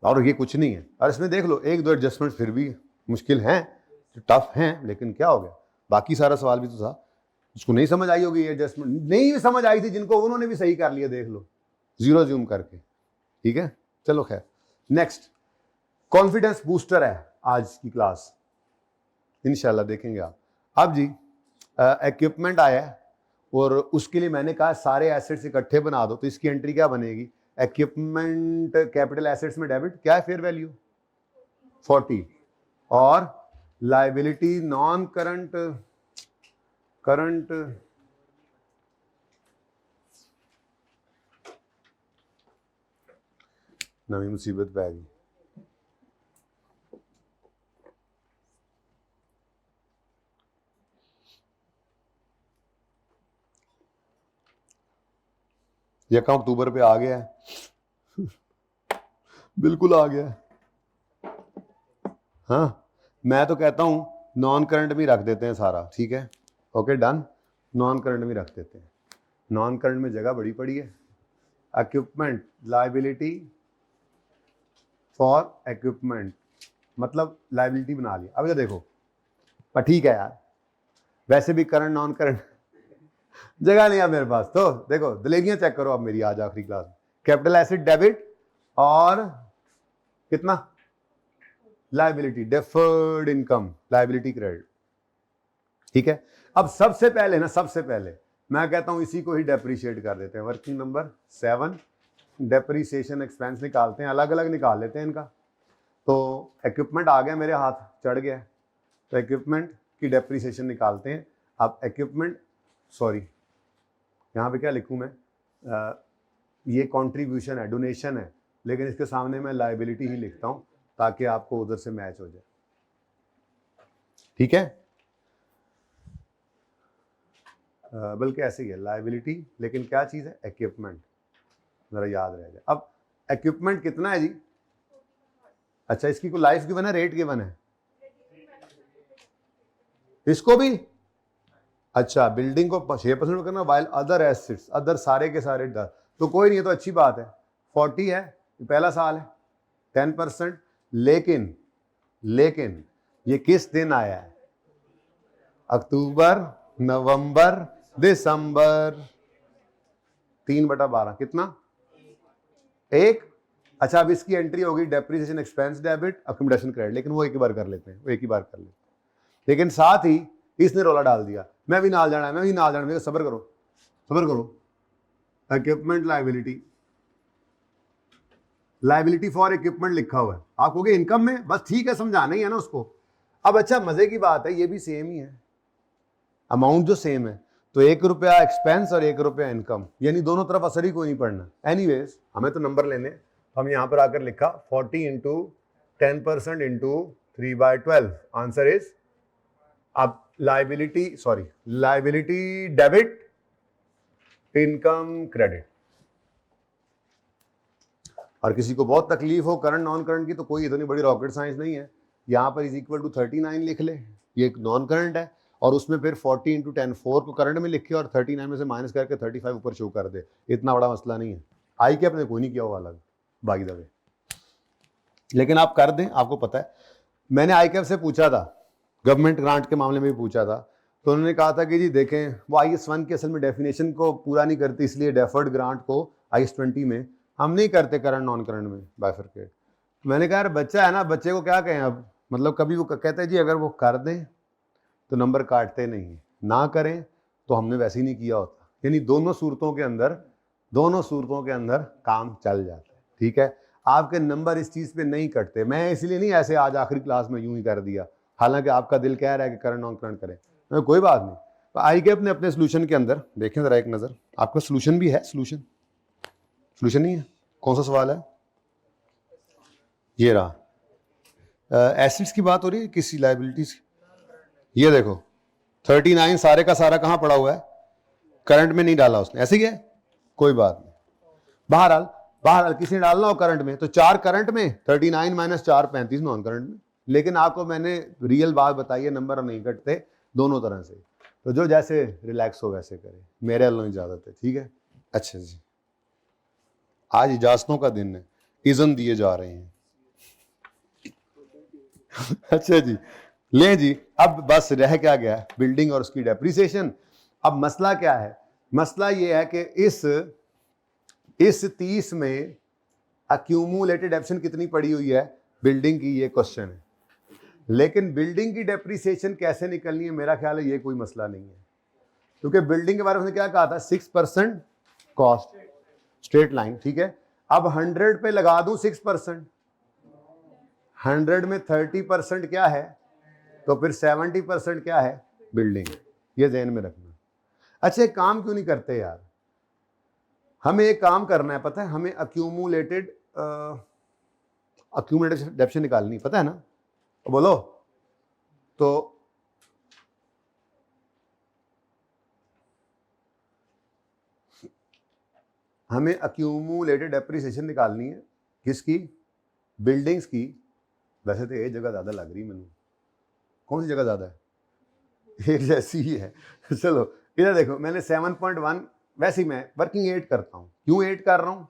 और ये कुछ नहीं है। और इसमें देख लो 1-2 एडजस्टमेंट फिर भी मुश्किल हैं, टफ हैं, लेकिन क्या हो गया, बाकी सारा सवाल भी तो था। उसको नहीं समझ आई होगी, एडजस्टमेंट नहीं भी समझ आई थी जिनको, उन्होंने भी सही कर लिया, देख लो जीरो जूम करके, ठीक है। चलो खैर, नेक्स्ट कॉन्फिडेंस बूस्टर है आज की क्लास, इंशाल्लाह देखेंगे आप। अब जी इक्विपमेंट आया है और उसके लिए मैंने कहा सारे एसेट्स इकट्ठे बना दो, तो इसकी एंट्री क्या बनेगी, इक्विपमेंट कैपिटल एसेट्स में डेबिट क्या है, फेयर वैल्यू 40, और लायबिलिटी नॉन करंट नवी मुसीबत पै गई। ये अकाउंट अक्टूबर पे आ गया है बिल्कुल आ गया है। हाँ मैं तो कहता हूं नॉन करंट में रख देते हैं सारा, ठीक है, ओके डन, नॉन करंट में रख देते हैं। नॉन करंट में जगह बड़ी पड़ी है। इक्विपमेंट लायबिलिटी फॉर इक्विपमेंट, मतलब लायबिलिटी बना लिया। अब इधर देखो, पर ठीक है यार, वैसे भी करंट नॉन करंट जगह नहीं है मेरे पास, तो देखो दलेरियां चेक करो अब मेरी आज आखिरी क्लास में। कैपिटल एसेट डेबिट और कितना liability, deferred income liability credit, ठीक है। अब सबसे पहले मैं कहता हूं इसी को ही डेप्रिशिएट कर देते हैं। वर्किंग नंबर 7 डेप्रिसिएशन एक्सपेंस निकालते हैं, अलग अलग निकाल लेते हैं इनका। तो इक्विपमेंट आ गया मेरे हाथ, चढ़ गया, तो इक्विपमेंट की डेप्रिसिएशन निकालते हैं। अब इक्विपमेंट, सॉरी यहाँ पे क्या लिखूं मैं, ये कॉन्ट्रीब्यूशन है, डोनेशन है, लेकिन इसके सामने मैं लायबिलिटी ही लिखता हूं ताकि आपको उधर से मैच हो जाए, ठीक है। बल्कि ऐसे ही है लायबिलिटी, लेकिन क्या चीज़ है, इक्विपमेंट, जरा याद रह जाए। अब इक्विपमेंट कितना है जी, अच्छा इसकी कोई लाइफ गिवन है, रेट गिवन है, इसको भी, अच्छा बिल्डिंग को 6% करना, वाइल अदर एसेट्स, अदर सारे के सारे 10, तो कोई नहीं है, तो अच्छी बात है। 40 है, पहला साल है, 10%। लेकिन ये किस दिन आया है? अक्टूबर, नवंबर, दिसंबर। 3/12 कितना? 1। अच्छा, अब इसकी एंट्री होगी depreciation expense debit, accommodation credit, लेकिन वो एक ही बार कर लेते हैं, वो एक ही बार कर लेते हैं। लेकिन साथ ही इसने रोला डाल दिया, मैं भी नाल जाना है, मैं भी नाल जाना है। सब्र करो। इक्विपमेंट लाइबिलिटी फॉर इक्विपमेंट लिखा हुआ है, आप कहोगे इनकम में, बस ठीक है, समझाना ही है ना उसको। अब अच्छा, मजे की बात है, ये भी सेम ही है, अमाउंट जो सेम है, तो 1 रुपया एक्सपेंस और 1 रुपया इनकम, यानी दोनों तरफ असर ही कोई नहीं पड़ना। एनीवेज, हमें तो नंबर लेने, हम यहां पर आकर लिखा 40 इंटू 10% इंटू 3/12। आंसर इज, अब लाइबिलिटी डेबिट, इनकम क्रेडिट। और किसी को बहुत तकलीफ हो करंट नॉन करंट की, तो कोई इतनी बड़ी रॉकेट साइंस नहीं है, यहां पर इज इक्वल टू 39 लिख ले, ये एक नॉन करंट है, और उसमें फिर 40 इंटू 10, 4 को करंट में लिखे और 39 में से माइनस करके 35 ऊपर शो कर दे। इतना बड़ा मसला नहीं है, आई के अपने कोई नहीं किया हुआ अलग बाकी दबे, लेकिन आप कर दें, आपको पता है। मैंने ICAP से पूछा था, गवर्नमेंट ग्रांट के मामले में भी पूछा था, तो उन्होंने कहा था कि जी देखें, वो IS-1 की असल में डेफिनेशन को पूरा नहीं करती, इसलिए डेफर्ड ग्रांट को IS-20 में हम नहीं करते करंट नॉन करंट में बाइफरकेट। मैंने कहा यार बच्चा है ना, बच्चे को क्या कहें अब, मतलब कभी वो कहते हैं जी अगर वो कर दें तो नंबर काटते नहीं, ना करें तो हमने वैसे ही नहीं किया होता, यानी दोनों सूरतों के अंदर काम चल जाता है। ठीक है, आपके नंबर इस चीज़ पे नहीं कटते। मैं इसलिए नहीं ऐसे आज आखिरी क्लास में यूं ही कर दिया, हालांकि आपका दिल कह रहा है कि करंट नॉन करंट करें, कोई बात नहीं। तो ICAP ने अपने सोल्यूशन के अंदर देखें जरा एक नज़र, आपका सोल्यूशन भी है, सोल्यूशन नहीं है, कौन सा सवाल है? ये रहा, एसेट्स की बात हो रही है, किसी लाइबिलिटीज की? ये देखो 39 सारे का सारा कहाँ पड़ा हुआ है, करंट में नहीं डाला उसने, ऐसे ही है, कोई बात नहीं। बहरहाल किसी ने डालना हो करंट में, तो 4 करंट में, 39 माइनस 4 35 नॉन करंट में। लेकिन आपको मैंने रियल बात बताई है, नंबर नहीं कटते दोनों तरह से, तो जो जैसे रिलैक्स हो वैसे करे, मेरे अल्लाह इजाजत है। ठीक है, अच्छा जी, आज इजाजतों का दिन है, इज़न दिए जा रहे हैं। अच्छा जी, ले जी, अब बस रह क्या गया, बिल्डिंग और उसकी डेप्रिसिएशन। अब मसला क्या है? मसला ये है कि इस 30 में अक्यूमुलेटेड एप्शन कितनी पड़ी हुई है बिल्डिंग की, ये क्वेश्चन है। लेकिन बिल्डिंग की डेप्रिसिएशन कैसे निकलनी है, मेरा ख्याल है ये कोई मसला नहीं है, क्योंकि बिल्डिंग के बारे में क्या कहा था, 6% कॉस्ट स्ट्रेट लाइन। ठीक है, अब 100 पे लगा दूं 6%, 100 में 30% क्या है, तो फिर 70% क्या है, बिल्डिंग। ये ध्यान में रखना। अच्छा, एक काम क्यों नहीं करते यार, हमें एक काम करना है, पता है हमें अक्यूमुलेटेड डेप्शन निकालनी, पता है ना, बोलो तो। हमें अक्यूमुलेटेड डेप्रिसिएशन निकालनी है, किसकी, बिल्डिंग्स की। वैसे तो एक जगह ज्यादा लग रही मैंने, कौन सी जगह ज्यादा है, एक जैसी ही है। चलो इधर देखो, मैंने 7.1, वैसे ही मैं वर्किंग 8 करता हूँ। क्यों 8 कर रहा हूँ?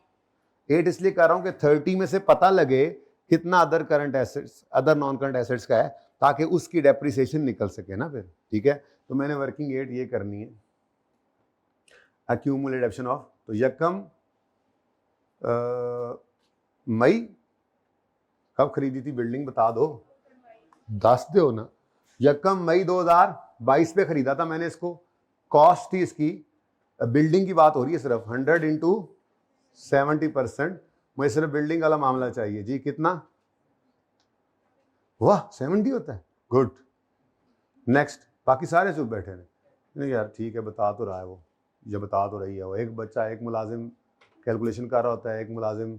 8 इसलिए कर रहा हूँ कि 30 में से पता लगे कितना other current assets, other non current assets का है, ताकि उसकी डेप्रिसिएशन निकल सके ना फिर। ठीक है, तो मैंने वर्किंग 8 ये करनी है, अक्यूमुलेटेड एप्शन ऑफ, तो यकम मई, कब खरीदी थी बिल्डिंग बता दो, 10 दो ना, यकम मई 2022 पे खरीदा था मैंने इसको। कॉस्ट थी इसकी, बिल्डिंग की बात हो रही है सिर्फ, 100 इंटू 70%, मुझे सिर्फ बिल्डिंग वाला मामला चाहिए जी। कितना? वाह 70 होता है, गुड। नेक्स्ट, बाकी सारे चुप बैठे हैं। नहीं यार ठीक है, बता तो रहा है वो, ये बता तो रही है वो। एक बच्चा, एक मुलाजिम कैलकुलेशन कर रहा होता है, एक मुलाजिम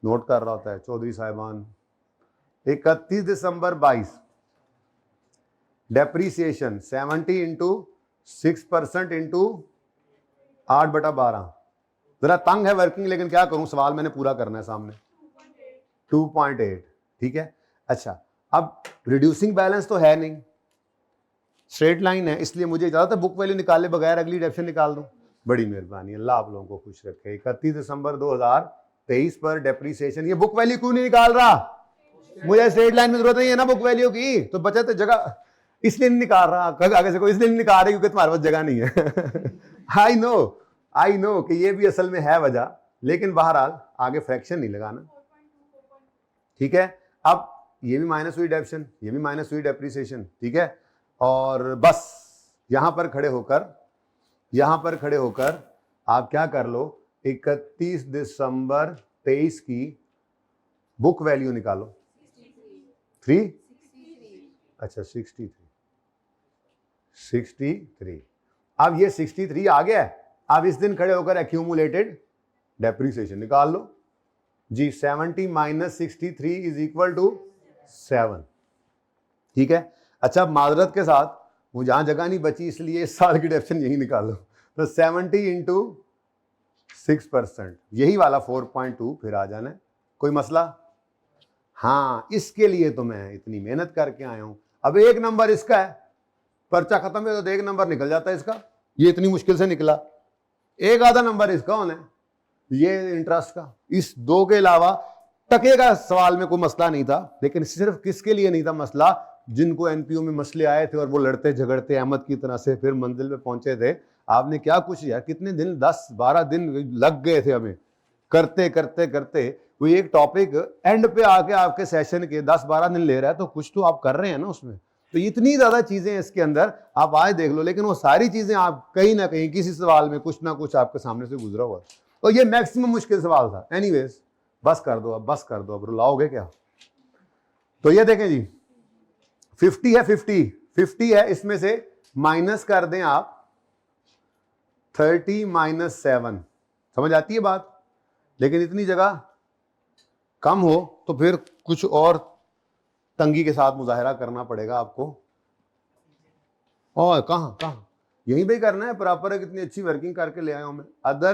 नोट कर रहा होता है। चौधरी साहिबान, 31 दिसंबर 22, डेप्रीसिएशन 70 इंटू 6% इंटू 8/12। जरा तंग है वर्किंग, लेकिन क्या करूं, सवाल मैंने पूरा करना है सामने। 2.8, ठीक है। अच्छा, अब रिड्यूसिंग बैलेंस तो है नहीं, स्ट्रेट लाइन है, इसलिए मुझे इजाजत है बुक वैल्यू निकाले बगैर अगली डेप्शन निकाल दूं। बड़ी मेहरबानी, अल्लाह आप लोगों को खुश रखे। 31 दिसंबर 2022, 23 पर डेप्रीसिएशन, ये बुक वैल्यू क्यों नहीं निकाल रहा? मुझे स्ट्रेट लाइन में जरूरत नहीं है ना बुक वैल्यू की, तो बचत जगह इसलिए नहीं निकाल रहा, आगे से कोई इसलिए नहीं निकाल रहे क्योंकि तुम्हारे पास जगह नहीं है। आई नो कि ये भी असल में है वजह, लेकिन बहरहाल आगे फ्रैक्शन नहीं लगाना, ठीक है। अब ये भी माइनस हुई डेप्शन, ये भी माइनस हुई डेप्रीसिएशन, ठीक है। और बस यहां पर खड़े होकर आप क्या कर लो, 31 दिसंबर 23 की बुक वैल्यू निकालो। 3 अच्छा 63। अब ये 63 आ गया है। अब इस दिन खड़े होकर एक्यूमुलेटेड डेप्रीसिएशन निकाल लो जी। 70 माइनस 63 इज इक्वल टू 7, ठीक है। अच्छा माजरत के साथ वो जहां जगह नहीं बची इसलिए इस साल की डेप्शन यही निकालो, तो 70 इंटू 6%, यही वाला 4.2 फिर आ जाना है। कोई मसला? हाँ, इसके लिए तो मैं इतनी मेहनत करके आया हूं। अब एक नंबर इसका है, पर्चा खत्म है तो एक नंबर निकल जाता है इसका, ये इतनी मुश्किल से निकला। एक आधा नंबर इसका होना है, ये इंटरेस्ट का। इस दो के अलावा टके का सवाल में कोई मसला नहीं था, लेकिन सिर्फ किसके लिए नहीं था मसला? जिनको एनपीओ में मसले आए थे और वो लड़ते झगड़ते अहमद की तरह से फिर मंजिल पे पहुंचे थे। आपने क्या कुछ यार, कितने दिन, 10-12 दिन लग गए थे हमें करते करते करते। वो एक टॉपिक एंड पे आके आपके सेशन के 10-12 दिन ले रहा है, तो कुछ तो आप कर रहे हैं ना उसमें। तो इतनी ज्यादा चीजें हैं इसके अंदर, आप आज देख लो, लेकिन वो सारी चीजें आप कहीं ना कहीं किसी सवाल में कुछ ना कुछ आपके सामने से गुजरा हुआ। और ये मैक्सिमम मुश्किल सवाल था। एनीवेज बस कर दो अब रुलाओगे क्या? तो ये देखें जी, 50 है, 50 है, इसमें से माइनस कर दें आप 30 माइनस 7, समझ आती है बात? लेकिन इतनी जगह कम हो तो फिर कुछ और तंगी के साथ मुजाहरा करना पड़ेगा आपको। और कहां यहीं पे करना है प्रॉपर है। कितनी अच्छी वर्किंग करके ले आया हूं मैं। अदर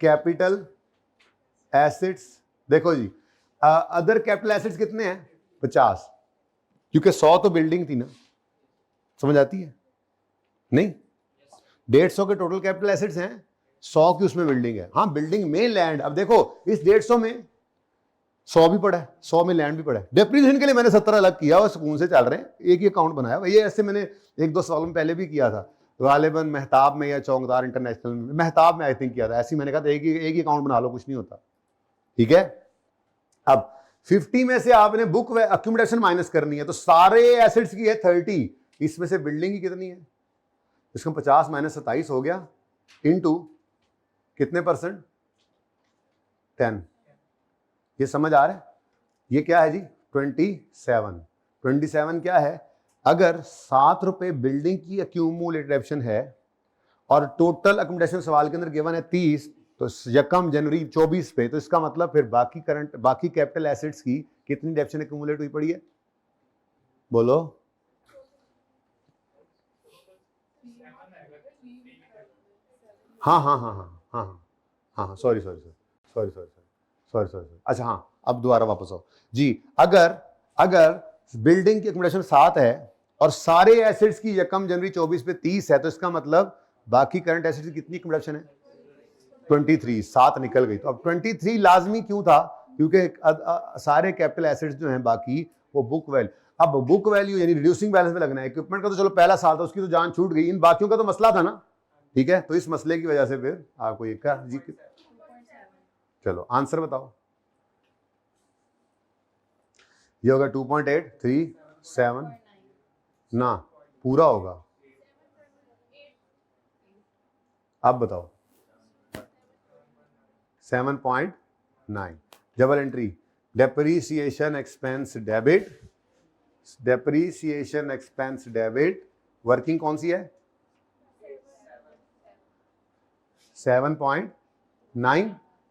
कैपिटल एसेट्स, देखो जी, अदर कैपिटल एसेट्स कितने हैं? 50, क्योंकि 100 तो बिल्डिंग थी ना, समझ आती है? नहीं, 150 के टोटल कैपिटल एसेट्स हैं, 100 की उसमें बिल्डिंग है। हाँ, बिल्डिंग में लैंड, अब देखो इस 150 में 100 भी पड़ा है, 100 में लैंड भी पड़ा है। डेप्रीसिएशन के लिए मैंने 17 अलग किया और सुकून से चल रहे हैं, एक ही अकाउंट बनाया। ये ऐसे मैंने 1-2 सालों में पहले भी किया था, गालिबन मेहताब में या चौंकदार इंटरनेशनल में, मेहताब में आई थिंक किया था। ऐसे मैंने कहा था एक ही अकाउंट बना लो, कुछ नहीं होता, ठीक है। अब 50 में से आपने बुक अक्यूमुलेशन माइनस करनी है, तो सारे एसेट्स की है 30, इसमें से बिल्डिंग की कितनी है? इसका 50 माइनस 27 हो गया, इनटू कितने %? 10। ये समझ आ रहा है? ये क्या है जी? 27 क्या है? अगर 7 रुपए बिल्डिंग की अक्यूमुलेटेड डेप्शन है और टोटल अकोमोडेशन सवाल के अंदर गिवन है 30, तो 1 जनवरी 24 पे, तो इसका मतलब फिर बाकी कैपिटल एसेट्स की कितनी डेप्शन अक्यूमुलेट हुई पड़ी है? बोलो। हाँ, सॉरी। अच्छा हाँ, अब दोबारा वापस आओ जी। अगर बिल्डिंग की अकोमोडेशन 7 है और सारे एसेट्स की 1 जनवरी 24 पे 30 है, तो इसका मतलब बाकी करंट एसेट्स की कितनी अकोमोडेशन है? 23, 7 निकल गई। तो अब 23 लाजमी क्यों था? क्योंकि सारे कैपिटल एसेट्स जो हैं बाकी वो बुक वैल्यू, अब बुक वैल्यू यानी रिड्यूसिंग बैलेंस में लगना है। इक्विपमेंट का तो चलो पहला साल था, उसकी तो जान छूट गई, इन बाकियों का तो मसला था ना, ठीक है। तो इस मसले की वजह से फिर आपको ये क्या जी, चलो आंसर बताओ। ये होगा 2.837 ना, पूरा होगा। अब बताओ 7.9। Double entry, depreciation expense debit, working कौन सी है? 7.9,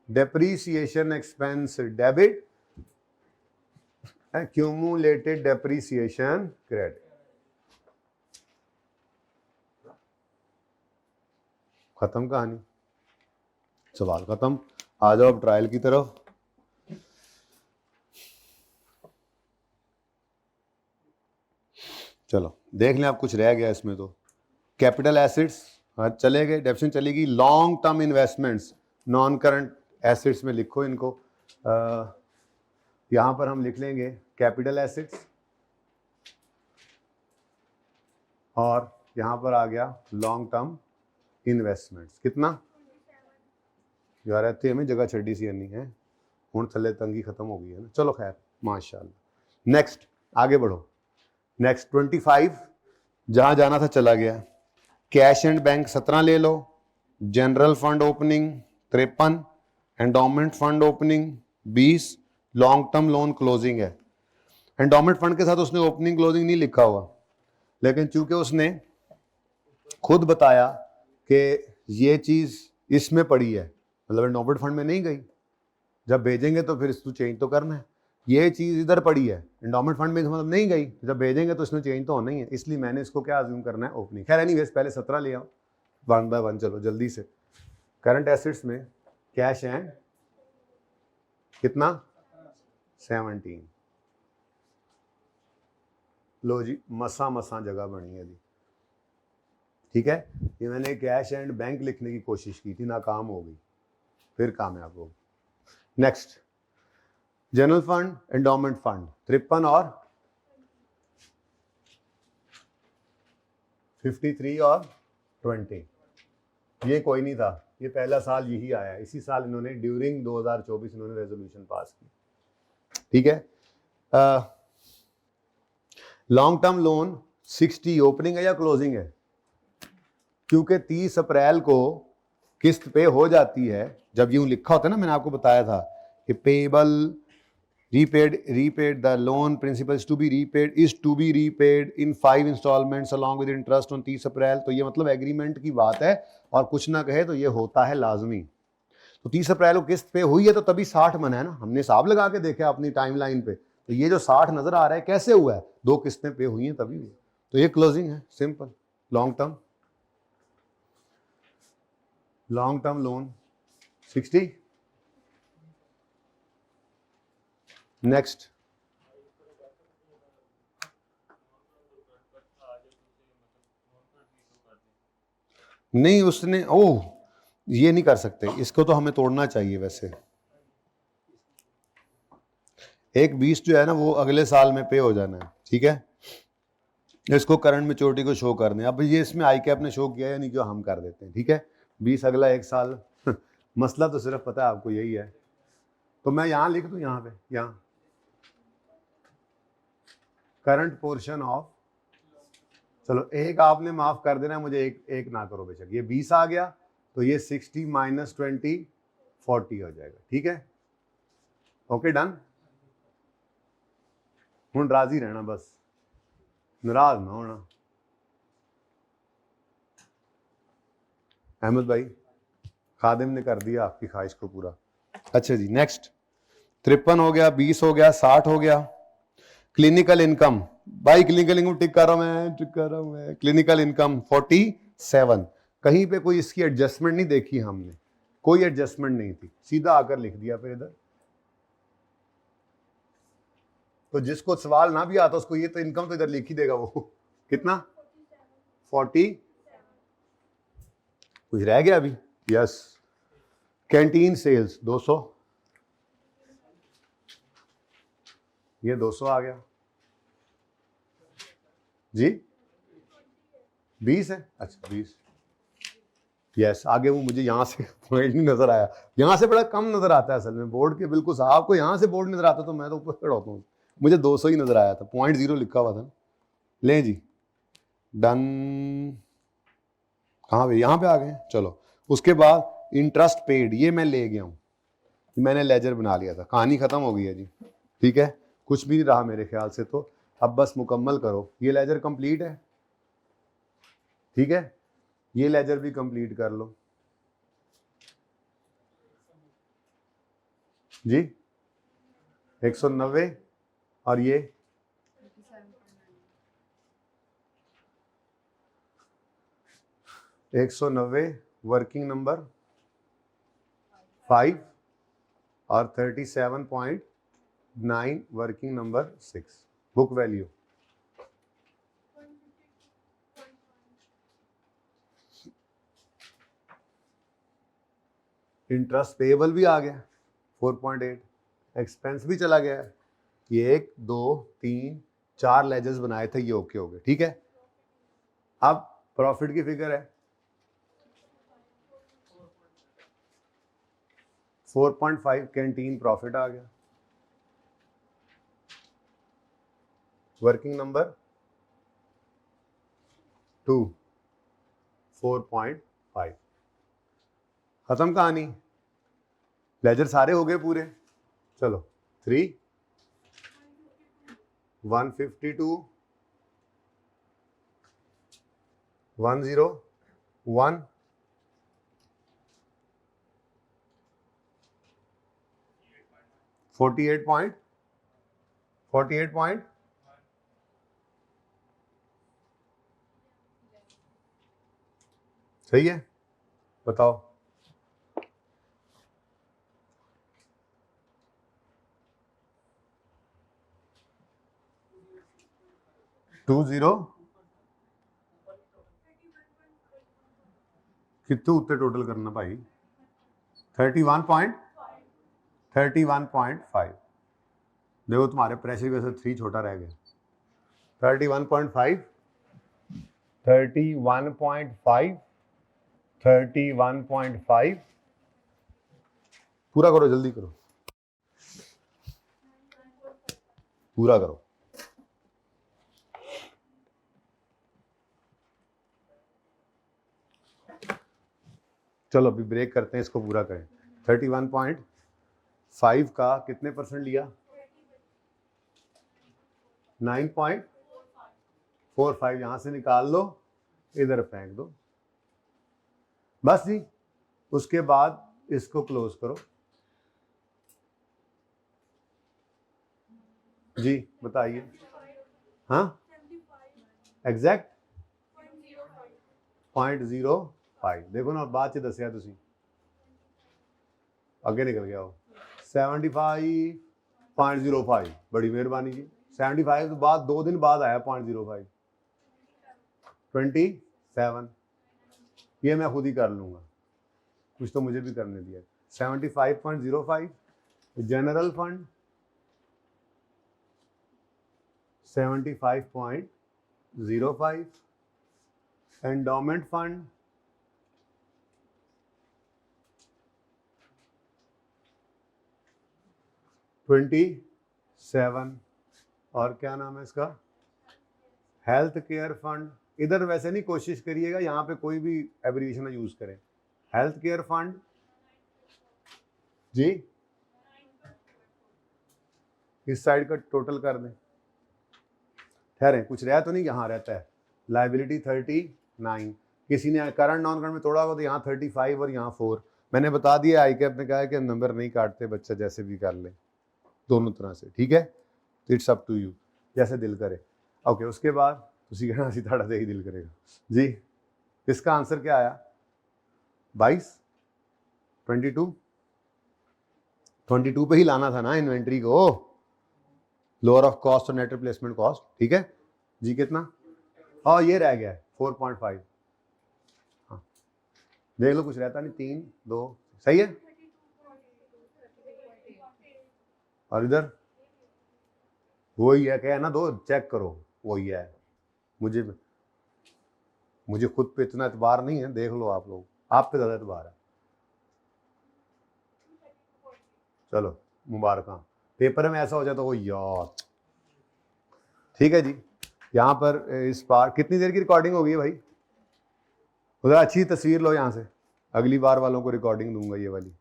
depreciation expense debit, accumulated depreciation credit। खत्म कहानी, सवाल खत्म। आ जाओ अब ट्रायल की तरफ। चलो देख लें, आप कुछ रह गया इसमें। तो कैपिटल एसेट्स चले गए, डेप्शन चलेगी। Long term investments, non current assets में लिखो इनको। यहाँ पर हम लिख लेंगे कैपिटल एसेट्स, और यहाँ पर आ गया लॉन्ग टर्म इन्वेस्टमेंट्स। कितना यार इतने हमें जगह छड़ी सी नहीं है, हूँ थले तंगी खत्म हो गई है ना। चलो खैर माशाल्लाह। नेक्स्ट आगे बढ़ो। नेक्स्ट 25 जहाँ जाना था चला गया। कैश एंड बैंक 17 ले लो, general fund opening 53, endowment fund opening 20, long term loan closing है। एंडोमेंट फंड के साथ उसने ओपनिंग क्लोजिंग नहीं लिखा हुआ, लेकिन चूंकि उसने खुद बताया कि ये चीज इसमें पड़ी है, मतलब एंडोमेंट फंड में नहीं गई, जब भेजेंगे तो फिर इसको चेंज तो करना है। ये चीज इधर पड़ी है, एंडोमेंट फंड में मतलब नहीं गई, जब भेजेंगे तो इसमें चेंज तो होना ही है, इसलिए मैंने इसको क्या अज्यूम करना है, ओपनिंग। खैर एनीवेज पहले 17 ले आओ 1 बाय 1। चलो जल्दी से। करंट एसेट्स में कैश एंड कितना 17। लो जी मसा जगह बनी है जी, ठीक है। ये मैंने कैश एंड बैंक लिखने की कोशिश की थी, नाकाम हो गई, फिर कामयाब हो गई। Next general fund endowment fund 53 और 53 और 20। ये कोई नहीं था, ये पहला साल यही आया, इसी साल इन्होंने ड्यूरिंग 2024 इन्होंने रेजोल्यूशन पास की, ठीक है। लॉन्ग टर्म लोन 60 ओपनिंग है या क्लोजिंग है? क्योंकि 30 अप्रैल को किस्त पे हो जाती है, जब यूं लिखा होता है ना, मैंने आपको बताया था कि payable repaid the loan principal is to be repaid in 5 installments along with interest on 30 अप्रैल। तो ये मतलब एग्रीमेंट की बात है, और कुछ ना कहे तो ये होता है लाजमी। तो 30 अप्रैल को किस्त पे हुई है तो तभी 60 मन है ना, हमने हिसाब लगा के देखा अपनी टाइमलाइन पे, तो ये जो 60 नजर आ रहा है कैसे हुआ है, 2 किस्तें पे हुई हैं तभी हुआ। तो ये क्लोजिंग है, simple. Long term loan 60। Next नहीं, उसने ओह ये नहीं कर सकते, इसको तो हमें तोड़ना चाहिए। वैसे एक 20 जो है ना वो अगले साल में पे हो जाना है, ठीक है। इसको करंट मैच्योरिटी को शो कर दें। अब ये इसमें आई कैप ने शो किया या नहीं किया, हम कर देते हैं, ठीक है। 20 अगला 1 साल मसला तो सिर्फ पता है आपको यही है। तो मैं यहाँ लिख दूँ, यहाँ पे, यहाँ करंट पोर्शन ऑफ, चलो एक आपने माफ कर देना, मुझे एक ना करो बेशक। ये 20 आ गया तो ये 60 माइनस 20 40 हो जाएगा, ठीक है। Okay done. हूँ राजी रहना, बस नाराज ना होना। अहमद भाई खादिम ने कर दिया आपकी ख्वाहिश को पूरा। अच्छा जी नेक्स्ट 53 हो गया, 20 हो गया, 60 हो गया। क्लिनिकल इनकम भाई, क्लिनिकल इनकम टिक कर रहा हूं मैं। Clinical income 47। कहीं पे कोई इसकी एडजस्टमेंट नहीं देखी हमने, कोई एडजस्टमेंट नहीं थी, सीधा आकर लिख दिया फिर इधर। तो जिसको सवाल ना भी आता उसको ये तो इनकम तो इधर लिख ही देगा वो। कितना 40। कुछ रह गया अभी? यस। कैंटीन सेल्स 200, ये 200 आ गया जी। 20 है, अच्छा 20। यस आगे वो मुझे यहाँ से पॉइंट नहीं नजर आया, यहाँ से बड़ा कम नजर आता है असल में बोर्ड के बिल्कुल। साहब को यहाँ से बोर्ड नजर आता तो मैं तो ऊपर खड़ा होता हूँ। मुझे 200 ही नजर आया था, 0.0 लिखा हुआ था। ले जी डन। कहाँ पे? यहाँ पे आ गए। चलो उसके बाद इंटरेस्ट पेड, ये मैं ले गया हूँ, मैंने लेजर बना लिया था, कहानी खत्म हो गई है जी, ठीक है। कुछ भी नहीं रहा मेरे ख्याल से, तो अब बस मुकम्मल करो। ये लेजर कंप्लीट है, ठीक है। ये लेजर भी कंप्लीट कर लो जी। 190 और ये 190 वर्किंग नंबर 5 और 37.9 working number 6। Book value interest payable भी आ गया 4.8, एक्सपेंस भी चला गया है। ये 1 2 3 4 लेजर्स बनाए थे, ये ओके हो गए, ठीक है। अब प्रॉफिट की फिगर है 4.5 कैंटीन प्रॉफिट आ गया। Working number 2 4.5। खत्म कहानी, लेजर सारे हो गए पूरे। चलो 3 152 101 48 पॉइंट सही है, बताओ। 20 कितने उत्ते टोटल करना भाई? 31.5। देखो तुम्हारे प्रेशर की वजह से 3 छोटा रह गया। 31.5 पूरा करो, जल्दी करो, पूरा करो। चलो अभी ब्रेक करते हैं, इसको पूरा करें। 31.5 का कितने परसेंट लिया? 9.45। यहां से निकाल लो, इधर फेंक दो, बस जी। उसके बाद इसको क्लोज करो जी, बताइए। हाँ एग्जैक्ट 0.05। देखो ना, बाद से दसिया तुसी अगे निकल गया हो। 75.05, बड़ी मेहरबानी जी। 75 तो बाद 2 दिन बाद आया 0.05। 27, ये मैं खुद ही कर लूंगा, कुछ तो मुझे भी करने दिया। 75.05 जनरल फंड, 75.05 एंडोमेंट फंड, 27, और क्या नाम है इसका, हेल्थ केयर फंड। इधर वैसे नहीं, कोशिश करिएगा यहाँ पे कोई भी एब्रिविएशन यूज करें। हेल्थ केयर फंड जी, इस साइड का टोटल कर दें। ठहरे, कुछ रहा तो नहीं? यहाँ रहता है लाइबिलिटी 39। किसी ने करंट नॉन करंट में तोड़ा होगा तो यहाँ 35 और यहाँ 4। मैंने बता दिया, आई कैप ने कहा है कि नंबर नहीं काटते, बच्चा जैसे भी कर ले, दोनों तरह से, ठीक है। तो इट्स अप टू यू, जैसे दिल करे। ओके, उसके बाद उसी कहना सीधा से ही दिल करेगा जी। इसका आंसर क्या आया? 22, 22 पे ही लाना था ना इन्वेंट्री को, लोअर ऑफ कॉस्ट और नेट रिप्लेसमेंट कॉस्ट, ठीक है जी। कितना? हाँ ये रह गया है 4.5। हाँ देख लो, कुछ रहता नहीं। 3 2 सही है। और इधर वही है, क्या है ना, 2 चेक करो, वही है। मुझे खुद पे इतना एतबार नहीं है, देख लो आप लोग, आप पे ज़्यादा एतबार है। चलो मुबारक। पेपर में ऐसा हो जाए तो वो यार, ठीक है जी। यहाँ पर इस बार कितनी देर की रिकॉर्डिंग होगी भाई? उधर अच्छी तस्वीर लो यहाँ से, अगली बार वालों को रिकॉर्डिंग दूंगा ये वाली।